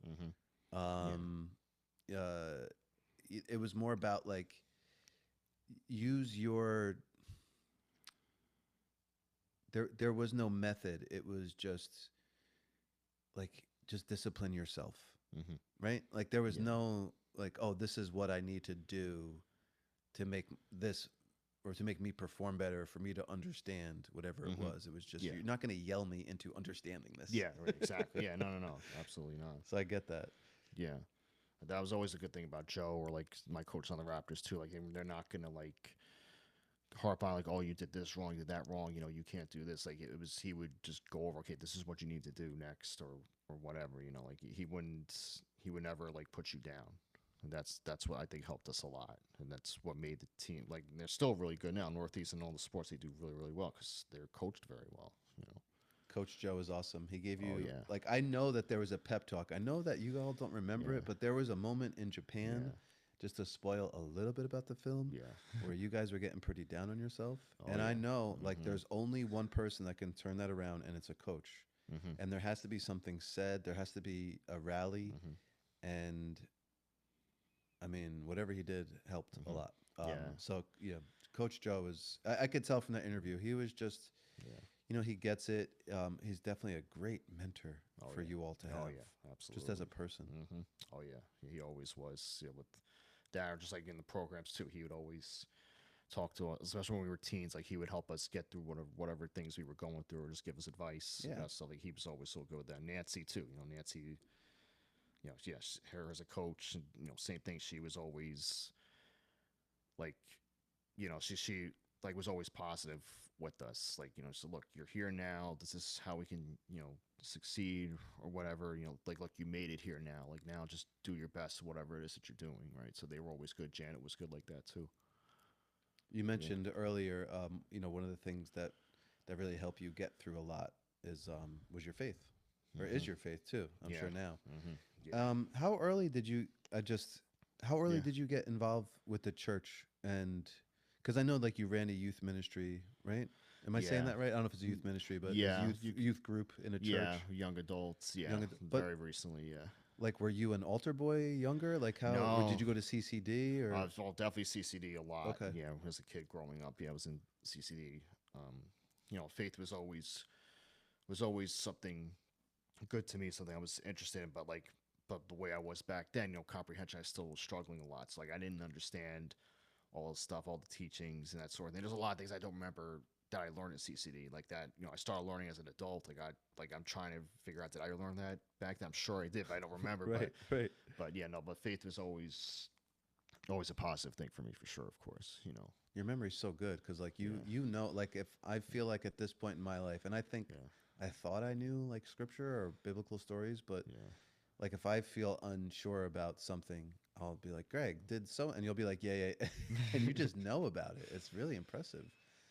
It was more about like, use your, there was no method. It was just like, just discipline yourself, right? Like there was no like, oh, this is what I need to do to make this, or to make me perform better, for me to understand whatever it was. It was just, you're not going to yell me into understanding this. Yeah, right, exactly. Yeah, no, absolutely not. So I get that. Yeah. That was always a good thing about Joe, or like my coach on the Raptors too. Like they're not gonna like harp on like, oh, you did this wrong, you did that wrong. You can't do this. Like he would just go over, okay, this is what you need to do next, or whatever. Like he would never like put you down. And that's what I think helped us a lot, and that's what made the team, like, they're still really good now. Northeast and all the sports, they do really, really well because they're coached very well. Coach Joe is awesome. He gave you, like, I know that there was a pep talk. I know that you all don't remember it, but there was a moment in Japan, just to spoil a little bit about the film, where you guys were getting pretty down on yourself. I know, like, there's only one person that can turn that around, and it's a coach. And there has to be something said. There has to be a rally. And, I mean, whatever he did helped a lot. So, Coach Joe is, I could tell from that interview, he was just... he gets it. He's definitely a great mentor for you all to have. Oh, yeah, absolutely. Just as a person. Oh, yeah. He always was. With Darren, just like in the programs, too, he would always talk to us, especially when we were teens. Like, he would help us get through whatever things we were going through, or just give us advice. So, like, he was always so good with that. Nancy, too. Nancy, her as a coach, and, same thing. She was always, like, she like was always positive with us, like, so look, you're here now, this is how we can succeed, or whatever, like, look, you made it here now, like, now just do your best, whatever it is that you're doing, right? So they were always good. Janet was good like that too. You mentioned earlier, one of the things that really helped you get through a lot was your faith, or is your faith too, I'm sure now. How early did you did you get involved with the church? And because I know, like, you ran a youth ministry, right? Am I saying that right? I don't know if it's a youth ministry, but youth group in a church. Yeah, young adults. Yeah, very recently. Yeah. Like, were you an altar boy younger? Like, how? No. Or did you go to CCD? Or Well, definitely CCD a lot. Okay. Yeah, as a kid growing up, I was in CCD. Faith was always something good to me, something I was interested in. But the way I was back then, comprehension, I still was struggling a lot. So, like, I didn't understand all the stuff, all the teachings and that sort of thing. There's a lot of things I don't remember that I learned at CCD, like that. I started learning as an adult. I'm trying to figure out, did I learn that back then? I'm sure I did, but I don't remember. Right. But faith was always always a positive thing for me for sure. Of course, you know. Your memory's so good because like Yeah. you know, like if I feel like at this point in my life, and I think Yeah. I thought I knew like scripture or biblical stories, but Yeah. like if I feel unsure about something, I'll be like, Greg, did so, and you'll be like, yeah, yeah, and you just know about it. It's really impressive.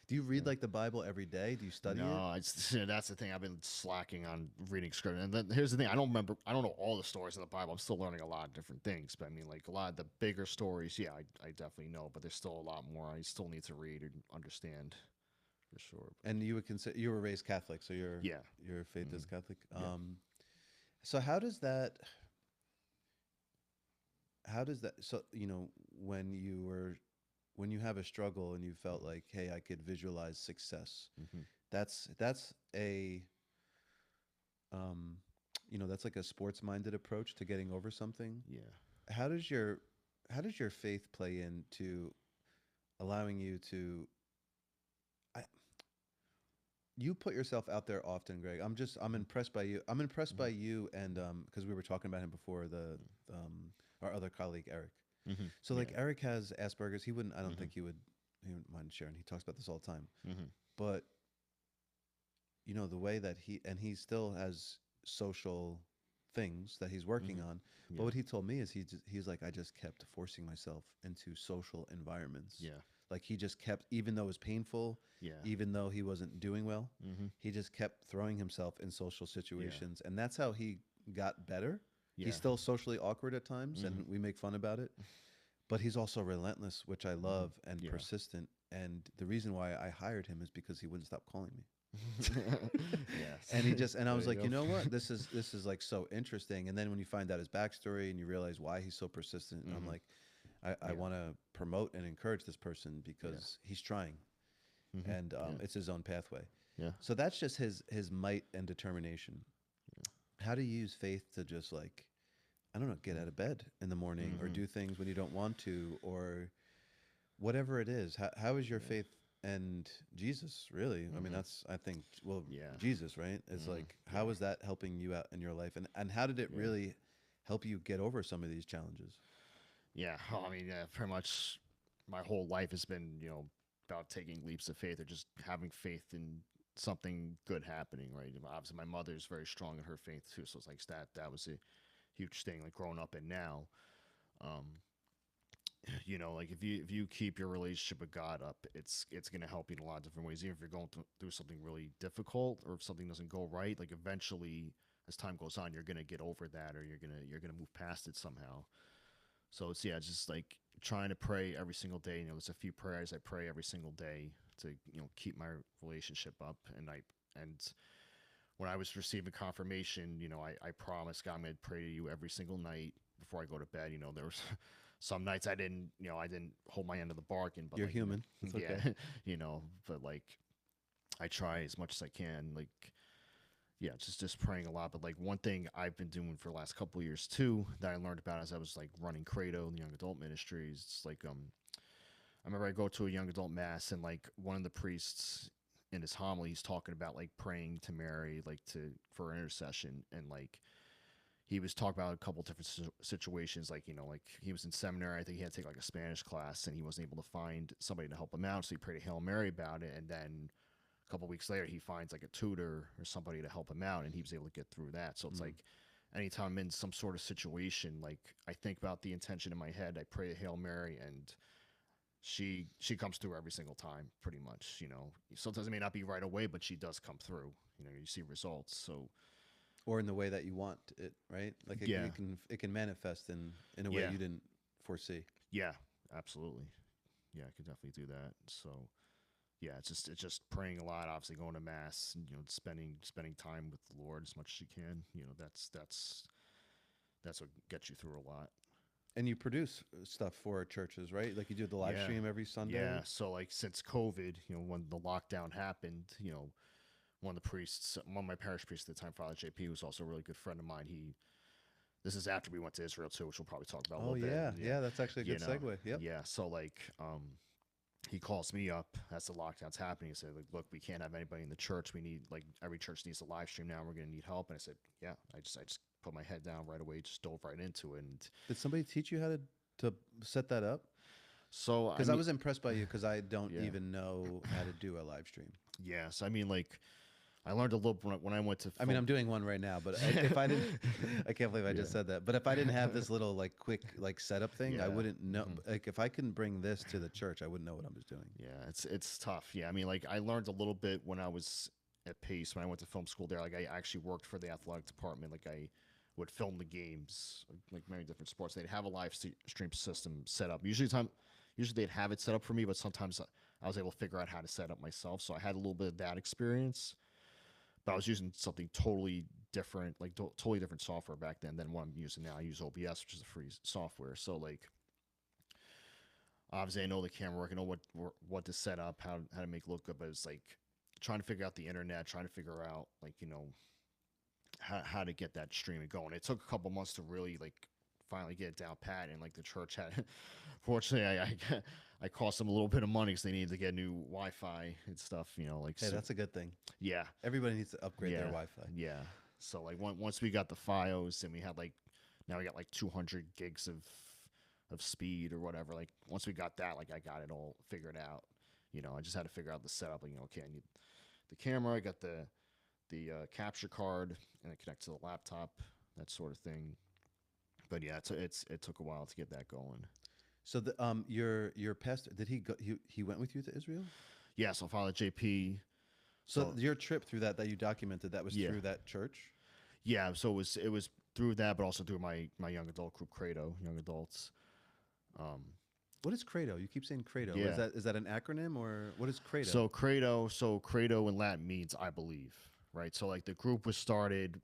Do you read Yeah. like the Bible every day? Do you study it? No, that's the thing. I've been slacking on reading scripture. And then here's the thing: I don't know all the stories in the Bible. I'm still learning a lot of different things. But I mean, like a lot of the bigger stories, yeah, I definitely know. But there's still a lot more I still need to read and understand for sure. But And you would consider you were raised Catholic, so yeah, your faith hmm is Catholic. yeah. So how does that so you know when you have a struggle and you felt like, hey, I could visualize success, hmm that's a um that's like a sports minded approach to getting over something. Yeah. How does your faith play into allowing you to I, you put yourself out there often, Greg. I'm impressed by you. I'm impressed by hmm you, and because we were talking about him before, the our other colleague Eric. So Yeah. like Eric has Asperger's. He wouldn't. I don't hmm think he wouldn't mind sharing. He talks about this all the time. hmm But the way that he still has social things that he's working hmm on. But Yeah. what he told me is he's like, I just kept forcing myself into social environments. Yeah. Like he just kept, even though it was painful, Yeah. even though he wasn't doing well, hmm he just kept throwing himself in social Yeah. situations, and that's how he got better. He's Yeah. still socially awkward at times, hmm and we make fun about it. But he's also relentless, which I hmm love, and Yeah. persistent. And the reason why I hired him is because he wouldn't stop calling me. Yes. And he just and I There was you like, go. you know what, this is like so interesting. And then when you find out his backstory and you realize why he's so persistent, and I'm hmm like, I Yeah. want to promote and encourage this person Yeah. because he's trying, and Yeah. it's his own pathway. Yeah. So that's just his might and determination. How do you use faith to just like, I don't know, get out of bed in the morning or Mm-hmm. do things when you don't want to, or whatever it is? How is your Yeah. faith and Jesus really? I mean, Mm-hmm. that's, I think, well, Yeah. Jesus, right? It's Mm-hmm. like, how Yeah. is that helping you out in your life, and how did it Yeah. really help you get over some of these challenges? Yeah. Well, I mean, pretty much my whole life has been, about taking leaps of faith or just having faith in something good happening, right? Obviously, my mother's very strong in her faith too, so it's like that was a huge thing, like growing up and now. Um, like if you keep your relationship with God up, it's gonna help you in a lot of different ways. Even if you're going through something really difficult or if something doesn't go right, like eventually as time goes on, you're gonna get over that or you're gonna move past it somehow. So it's yeah, just like trying to pray every single day. There's a few prayers I pray every single day to keep my relationship up. And when I was receiving confirmation, I promised God I'm gonna pray to you every single night before I go to bed. There was some nights I didn't hold my end of the bargain, but You're like human. It's yeah, okay. but like I try as much as I can. Like yeah, just praying a lot. But like one thing I've been doing for the last couple of years too that I learned about as I was like running Credo in the young adult ministries. It's like I remember I go to a young adult mass and like one of the priests in his homily he's talking about like praying to Mary like to for intercession and like he was talking about a couple different situations like like he was in seminary. I think he had to take like a Spanish class and he wasn't able to find somebody to help him out, so he prayed a Hail Mary about it, and then a couple weeks later he finds like a tutor or somebody to help him out and he was able to get through that. So it's Mm. like anytime I'm in some sort of situation, like I think about the intention in my head, I pray a Hail Mary, and she comes through every single time pretty much. Sometimes it may not be right away, but she does come through. You see results. So Or in the way that you want it, right? Like yeah, it can manifest in a way yeah, you didn't foresee. yeah, absolutely. Yeah, I could definitely do that. So yeah, it's just praying a lot, obviously going to mass, and spending time with the Lord as much as you can. That's what gets you through a lot. And you produce stuff for churches, right? Like you do the live Yeah, stream every yeah. Sunday. So like since COVID, when the lockdown happened, one of the priests, one of my parish priests at the time, Father JP, was also a really good friend of mine. This is after we went to Israel too, which we'll probably talk about a Oh little bit. yeah, Yeah, yeah. That's actually a good segue. Yep. yeah. So like, he calls me up as the lockdown's happening. He said, like, look, we can't have anybody in the church. We need like every church needs a live stream now. We're gonna need help. And I said, yeah. I just put my head down right away, just dove right into it. And Did somebody teach you how to to set that up? So Because I was impressed by you because I don't Yeah. even know how to do a live stream. Yes, I mean, like, I learned a little when I went to. I mean, I'm doing one right now, but if I didn't, I can't believe I just said that. But if I didn't have this little like quick like setup thing, I Yeah. wouldn't know. Like if I couldn't bring this to the church, I wouldn't know what I was doing. Yeah, it's tough. Yeah, I mean, like, I learned a little bit when I was at Pace when I went to film school there. Like, I actually worked for the athletic department. Like, I would film the games, like many different sports. They'd have a live stream system set up. Usually they'd have it set up for me, but sometimes I was able to figure out how to set up myself. So I had a little bit of that experience, but I was using something totally different, like totally different software back then than what I'm using now. I use OBS, which is a free software. So, like, obviously I know the camera work, I know what to set up, how to make it look good, but it's like trying to figure out the internet, trying to figure out, like, how to get that streaming going. It took a couple months to really, like, finally get it down pat, and like the church had fortunately I cost them a little bit of money because they needed to get new Wi-Fi and stuff, like. Hey, that's a good thing. Yeah, everybody needs to upgrade their Wi-Fi. Yeah, so like once we got the FiOS and we had now we got like 200 gigs of speed or whatever. Like once we got that, like I got it all figured out. I just had to figure out the setup. Like, okay, I need the camera. I got the capture card, and it connects to the laptop, that sort of thing. But yeah, it took a while to get that going. So your pastor, did he go? He went with you to Israel? Yeah. So Father JP. So your trip through that you documented, that was through that church? Yeah. So it was through that, but also through my young adult group, Credo, young adults. What is Credo? You keep saying Credo. Yeah. Is that an acronym, or what is Credo? So Credo in Latin means I believe, right? So like the group was started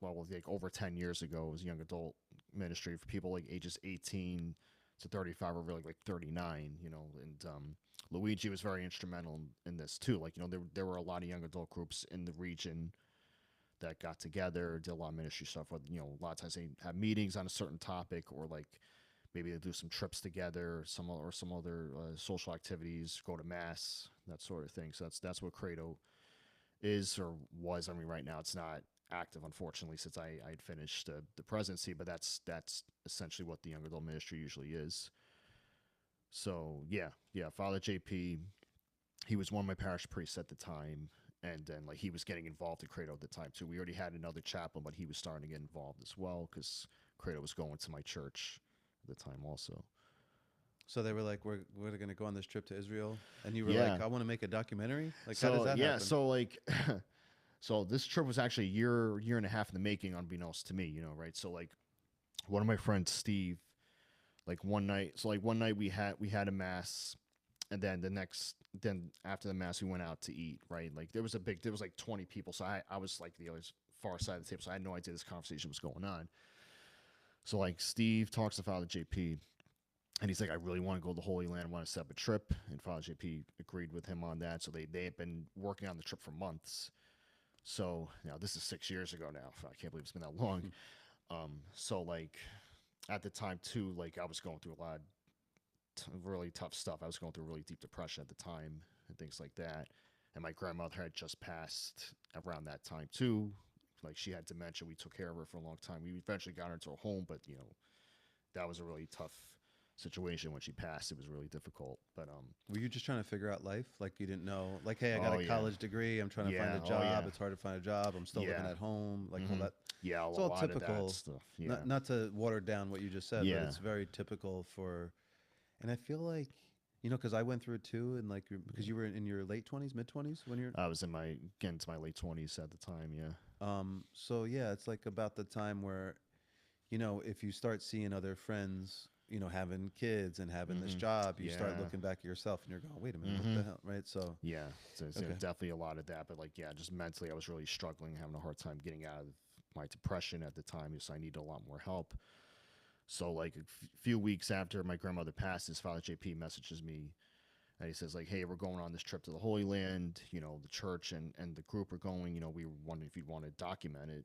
like over 10 years ago. It was a young adult ministry for people like ages 18 to 35 or really like 39, and Luigi was very instrumental in this too. Like, there were a lot of young adult groups in the region that got together, did a lot of ministry stuff with, a lot of times they have meetings on a certain topic, or like maybe they do some trips together, some other social activities, go to mass, that sort of thing. So that's what Credo is or was. I mean, right now it's not active, unfortunately, since I'd finished the presidency, but that's essentially what the young adult ministry usually is. So yeah, Father JP, he was one of my parish priests at the time, and then like he was getting involved in Credo at the time too. We already had another chaplain, but he was starting to get involved as well because Credo was going to my church at the time also. So they were like, we're going to go on this trip to Israel, and you were like, I want to make a documentary. Like, how does that happen? So like, so this trip was actually a year and a half in the making, unbeknownst to me, right? So like, one of my friends, Steve, like one night we had a mass, and then after the mass we went out to eat, right? Like there was like 20 people, so I was like the other far side of the table, so I had no idea this conversation was going on. So like Steve talks to Father JP, and he's like, I really want to go to the Holy Land, I want to set up a trip, and Father JP agreed with him on that. So they had been working on the trip for months. So now this is 6 years ago now. I can't believe it's been that long. So like at the time too, like I was going through a lot of really tough stuff. I was going through a really deep depression at the time and things like that. And my grandmother had just passed around that time too. Like she had dementia. We took care of her for a long time. We eventually got her into a home, but that was a really tough situation when she passed. It was really difficult. But were you just trying to figure out life? Like you didn't know, like, hey, I got a college degree, I'm trying to find a job. It's hard to find a job. I'm still living at home. Like all that. Yeah, it's all lot typical of that stuff. Yeah. Not to water down what you just said, but it's very typical for. And I feel like, because I went through it too, and like because you were in your late 20s, mid 20s when you're. I was getting to my late 20s at the time. Yeah. So yeah, it's like about the time where, if you start seeing other friends, having kids and having this job, you start looking back at yourself and you're going, wait a minute, what the hell, right? So yeah, so definitely a lot of that, but like just mentally, I was really struggling, having a hard time getting out of my depression at the time, so I needed a lot more help. So like a few weeks after my grandmother passes, Father JP messages me, and he says like, hey, we're going on this trip to the Holy Land. The church and the group are going. We were wondering if you'd want to document it.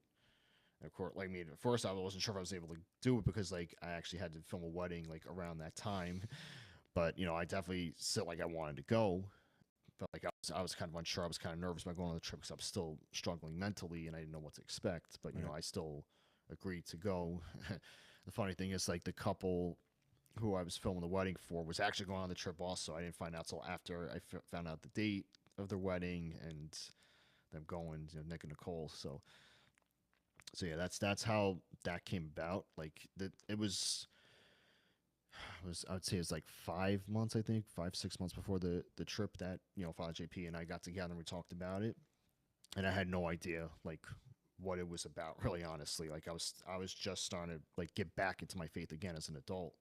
And of course, like me, at first I wasn't sure if I was able to do it because like I actually had to film a wedding like around that time. But I definitely said like I wanted to go, but like I was kind of unsure. I was kind of nervous about going on the trip because I was still struggling mentally and I didn't know what to expect. But I still agreed to go. The funny thing is like the couple who I was filming the wedding for, was actually going on the trip also. I didn't find out till after I found out the date of their wedding and them going, Nick and Nicole. So yeah, that's how that came about. Like it was I would say it was like 5 months, I think 5-6 months before the trip that Father JP and I got together and we talked about it, and I had no idea like what it was about, really, honestly. Like I was just starting to like get back into my faith again as an adult.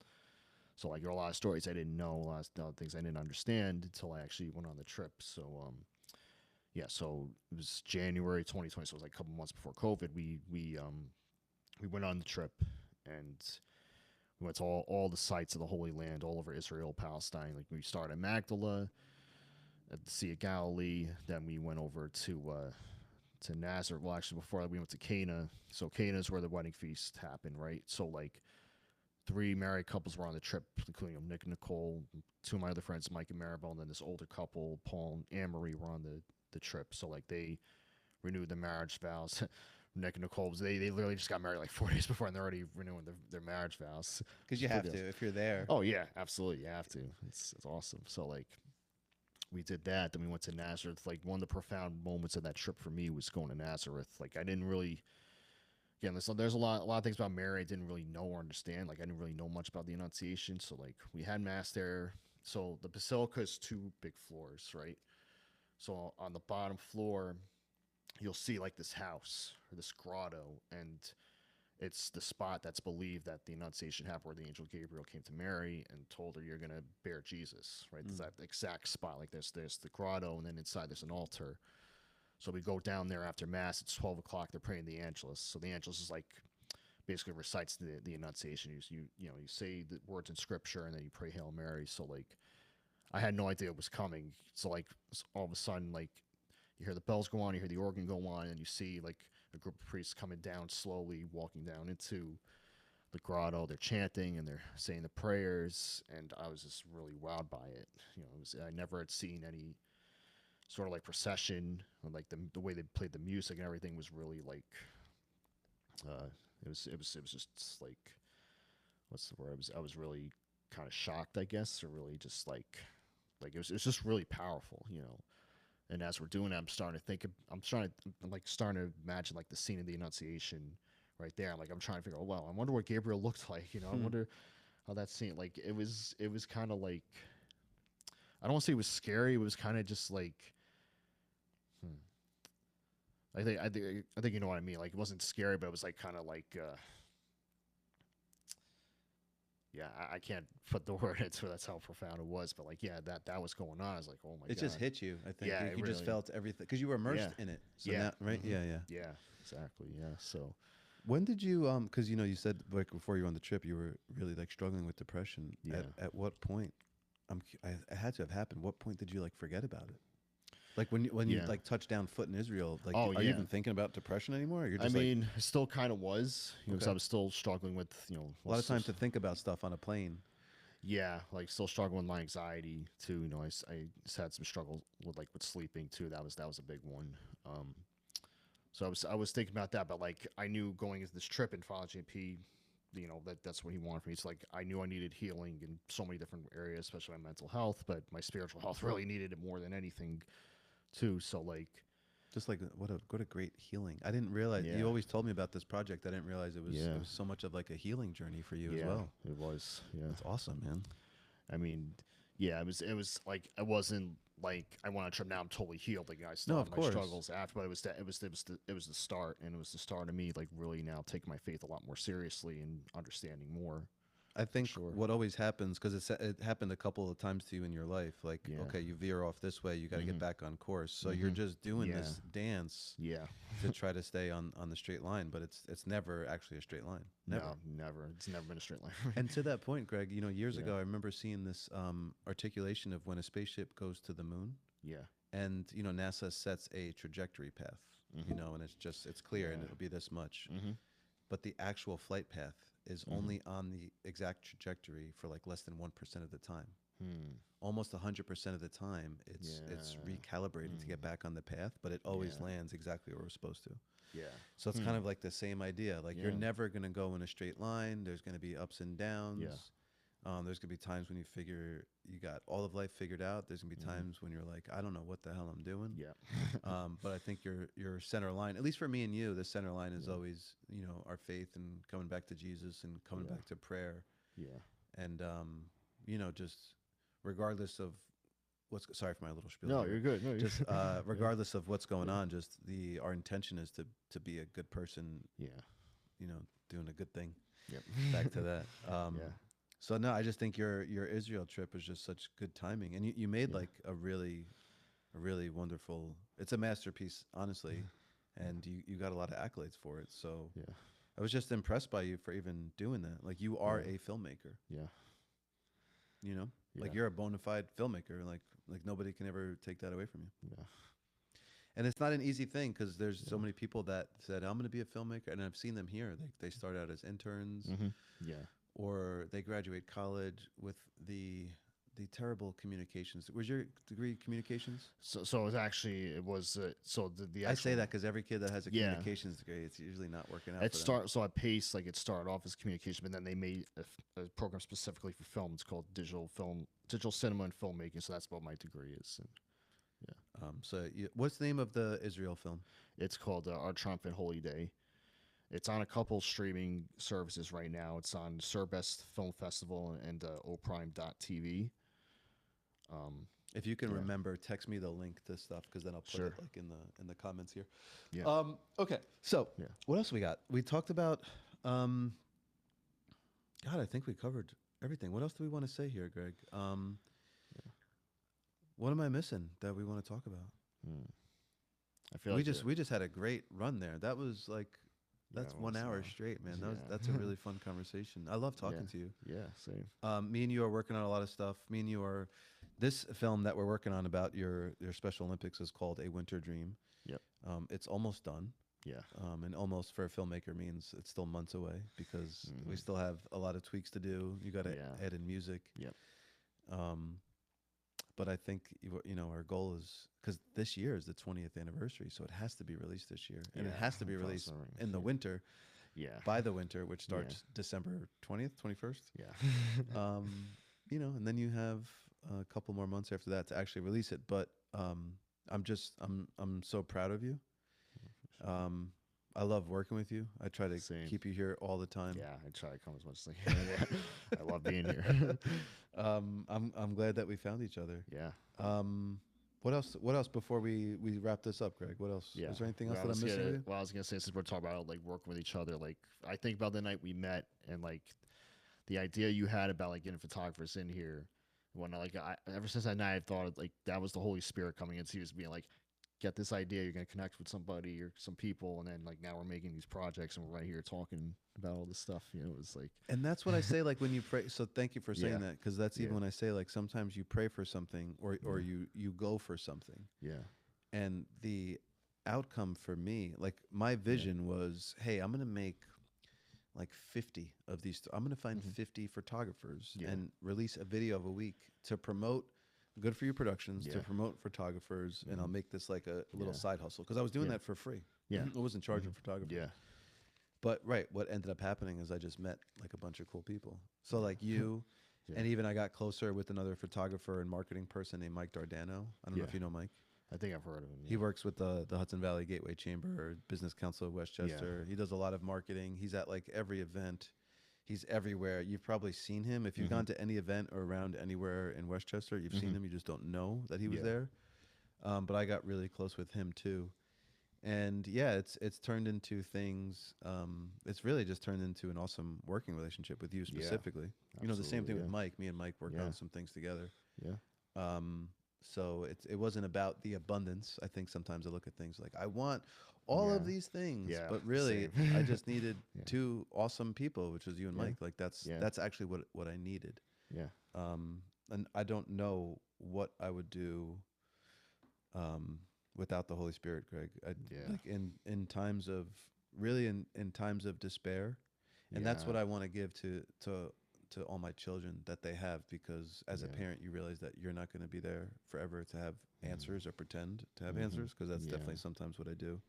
So like there are a lot of stories I didn't know, a lot of things I didn't understand until I actually went on the trip. So yeah, so it was January 2020, so it was like a couple months before COVID. We went on the trip, and we went to all the sites of the Holy Land, all over Israel, Palestine. Like we started at Magdala, at the Sea of Galilee. Then we went over to Nazareth. Well, actually, before that, we went to Cana. So Cana is where the wedding feast happened, right? So like 3 married couples were on the trip, including Nick and Nicole, 2 of my other friends, Mike and Maribel, and then this older couple, Paul and Anne-Marie, were on the trip. So like they renewed their marriage vows. Nick and Nicole, they literally just got married like 4 days before, and they're already renewing their marriage vows. Because you have to if you're there. Oh yeah, absolutely, you have to. It's awesome. So like we did that. Then we went to Nazareth. Like one of the profound moments of that trip for me was going to Nazareth. Like I didn't really. Again, there's a lot of things about Mary I didn't really know or understand. Like I didn't really know much about the Annunciation. So like we had mass there. So the basilica is 2 big floors, right? So on the bottom floor, you'll see like this house or this grotto, and it's the spot that's believed that the Annunciation happened, where the angel Gabriel came to Mary and told her, "You're gonna bear Jesus." Right? It's that exact spot. Like there's the grotto, and then inside there's an altar. So we go down there after mass. It's 12 o'clock. They're praying the Angelus. So the Angelus is like basically recites the Annunciation. You say the words in Scripture, and then you pray Hail Mary. So like I had no idea it was coming. So like all of a sudden, like you hear the bells go on, you hear the organ go on, and you see like a group of priests coming down slowly, walking down into the grotto. They're chanting and they're saying the prayers, and I was just really wowed by it. I never had seen any sort of like procession, or like the way they played the music and everything was really like it was just like, what's the word, I was really kind of shocked, I guess, or really just like it was just really powerful. And as we're doing it, I'm starting to imagine like the scene of the Annunciation right there. I'm trying to figure out, well, I wonder what Gabriel looked like. I wonder how that scene, like it was kind of like, I don't want to say it was scary. It was kind of just like, I think you know what I mean. Like it wasn't scary, but it was like kind of like, yeah, I can't put the word into it. That's how profound it was. But like, yeah, that was going on. I was like, oh my god, it just hit you. I think Yeah, you just felt everything because you were immersed in it. So Yeah. now, right? Mhm. Yeah. yeah, exactly. Yeah, so When did you because you said like before you were on the trip you were really like struggling with depression. Yeah. At what point? It had to have happened. What point did you like forget about it? Like when you Yeah. like touched down foot in Israel, like Oh, are you yeah. even thinking about depression anymore? Or you're I just mean, it still kind of was, because Okay. I was still struggling with, a lot of time to think about stuff on a plane. yeah, like still struggling with my anxiety too. I just had some struggle with sleeping too. That was a big one. So I was thinking about that, but like I knew going into this trip in Father JP, that's what he wanted for me. It's like I knew I needed healing in so many different areas, especially my mental health, but my spiritual health really needed it more than anything too. So like, Just like what a great healing. I didn't realize Yeah. you always told me about this project. I didn't realize it was Yeah. so much of like a healing journey for you as yeah, well. it was. Yeah. That's awesome, man. I mean, yeah, it was like I wasn't like I went on a trip, now I'm totally healed. Like I still No, have of my course. struggles after, but it was the start, and it was the start of me like really now taking my faith a lot more seriously and understanding more. I think sure. what always happens, because it happened a couple of times to you in your life, like, Yeah. okay, you veer off this way, you got to get Mhm. back on course. So you're just doing Yeah. this dance Yeah. to try to stay on the straight line, but it's never actually a straight line. Never. No, never. It's never been a straight line. And to that point, Greg, years Yeah. ago, I remember seeing this articulation of when a spaceship goes to the moon, Yeah. and NASA sets a trajectory path, and it's clear, and Yeah. it'll be this much. Mm-hmm. But the actual flight path is only on the exact trajectory for like less than 1% of the time. Almost 100% of the time, it's Yeah. recalibrating to get back on the path, but it always Yeah. lands exactly where we're supposed to. Yeah. So it's kind of like the same idea. Like you're Yeah. never going to go in a straight line. There's going to be ups and downs. Yeah. There's gonna be times when you figure you got all of life figured out. There's gonna be times when you're like, I don't know what the hell I'm doing. Yeah. But I think your center line, at least for me and you, the center line is always, our faith and coming back to Jesus and coming back to prayer. Yeah. And just regardless of sorry for my little spiel. No, here. you're good. No, you're Just regardless of what's going on, just our intention is to be a good person. Yeah. Doing a good thing. Yep. Back to that. Yeah. So no, I just think your Israel trip was just such good timing, and you made like a really wonderful. It's a masterpiece, honestly, and you got a lot of accolades for it. So yeah, I was just impressed by you for even doing that. Like you are a filmmaker. Yeah. Like you're a bona fide filmmaker. Like nobody can ever take that away from you. Yeah. And it's not an easy thing because there's so many people that said, I'm going to be a filmmaker. And I've seen them here. They start out as interns. Yeah. Or they graduate college with the terrible communications. Was your degree communications? So it was actually, the actual, I say that because every kid that has a communications degree, it's usually not working out. So at Pace, like it started off as communication, but then they made a program specifically for film. It's called digital cinema and filmmaking. So that's what my degree is. And, what's the name of the Israel film? It's called Our Triumphant Holy Day. It's on a couple streaming services right now. It's on Surbest Film Festival and oprime.tv. If you can remember, text me the link to stuff because then I'll put it like in the comments here. Yeah. Okay. So what else we got? We talked about. God, I think we covered everything. What else do we want to say here, Greg? What am I missing that we want to talk about? I feel we just had a great run there. That was like. That's 1 hour straight, man. That's a really fun conversation. I love talking to you. Yeah, same. Me and you are working on a lot of stuff. This film that we're working on about your Special Olympics is called A Winter Dream. Yep. It's almost done. Yeah. And almost for a filmmaker means it's still months away because we still have a lot of tweaks to do. You got to add in music. Yep. But I think our goal is because this year is the 20th anniversary, so it has to be released this year, and it has to be released in the winter. Yeah. By the winter, which starts December 20th, 21st. Yeah. And then you have a couple more months after that to actually release it. But I'm so proud of you. I love working with you. I try to keep you here all the time. Yeah, I try to come as much as I can. I love being here. I'm glad that we found each other. Yeah. What else before we wrap this up, Greg? What else? Yeah. Is there anything else that I'm missing with you? Well, I was gonna say, since we're talking about like working with each other, like I think about the night we met and like the idea you had about like getting photographers in here. When ever since that night, I thought like that was the Holy Spirit coming in. So he was being like, get this idea, you're gonna connect with somebody or some people, and then like now we're making these projects and we're right here talking about all this stuff. It was like, and that's what I say like when you pray. So thank you for saying that, because that's even when I say like sometimes you pray for something or you go for something. Yeah. And the outcome for me, like my vision was, hey, I'm gonna make like 50 of these. I'm gonna find 50 photographers and release a video of a week to promote Good For You Productions, to promote photographers, and I'll make this like a little side hustle because I was doing that for free. Yeah, I wasn't charging photographers. Yeah, but what ended up happening is I just met like a bunch of cool people. So like you, and even I got closer with another photographer and marketing person named Mike Dardano. I don't know if you know Mike. I think I've heard of him. He works with the Hudson Valley Gateway Chamber or Business Council of Westchester. He does a lot of marketing. He's at like every event. He's everywhere. You've probably seen him. If you've gone to any event or around anywhere in Westchester, you've seen him. You just don't know that he was there. But I got really close with him too. And it's turned into things. It's really just turned into an awesome working relationship with you specifically. The same thing with Mike. Me and Mike worked on some things together. Yeah. So it wasn't about the abundance. I think sometimes I look at things like I want all of these things, but really I just needed two awesome people, which was you and Mike. Like that's actually what I needed. Yeah. And I don't know what I would do without the Holy Spirit, Greg. Like in times of in times of despair, and that's what I want to give to all my children that they have, because as a parent you realize that you're not going to be there forever to have answers or pretend to have answers, because that's definitely sometimes what I do.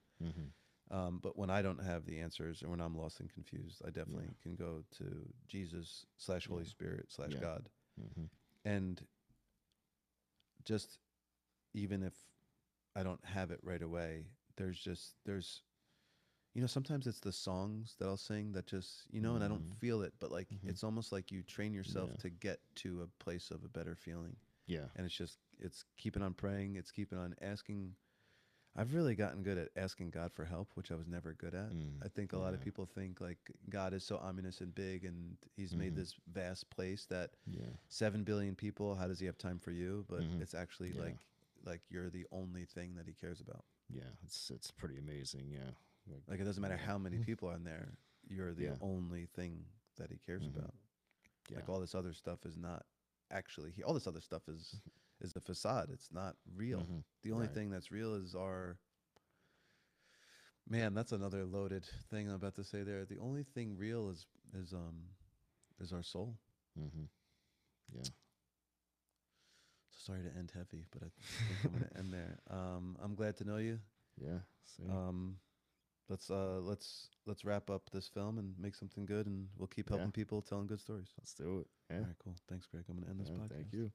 But when I don't have the answers or when I'm lost and confused, I definitely can go to Jesus / Holy Spirit / God. Mm-hmm. And just even if I don't have it right away, there's sometimes it's the songs that I'll sing that just, and I don't feel it, but like it's almost like you train yourself to get to a place of a better feeling. Yeah. And it's keeping on praying, it's keeping on asking. I've really gotten good at asking God for help, which I was never good at. I think a lot of people think like God is so ominous and big and he's made this vast place that 7 billion people, how does he have time for you? But it's actually like you're the only thing that he cares about. Yeah, it's pretty amazing. Yeah. Like it doesn't matter how many people are in there, you're the only thing that he cares about. Yeah. Like all this other stuff is not actually all this other stuff is a facade. It's not real. The only thing that's real is our man, that's another loaded thing I'm about to say there. The only thing real is our soul. Yeah. So sorry to end heavy, but I think I'm gonna end there. I'm glad to know you. Yeah. Same. Let's wrap up this film and make something good, and we'll keep helping people telling good stories. Let's do it. Yeah. All right, cool. Thanks, Greg. I'm gonna end this podcast. Thank you.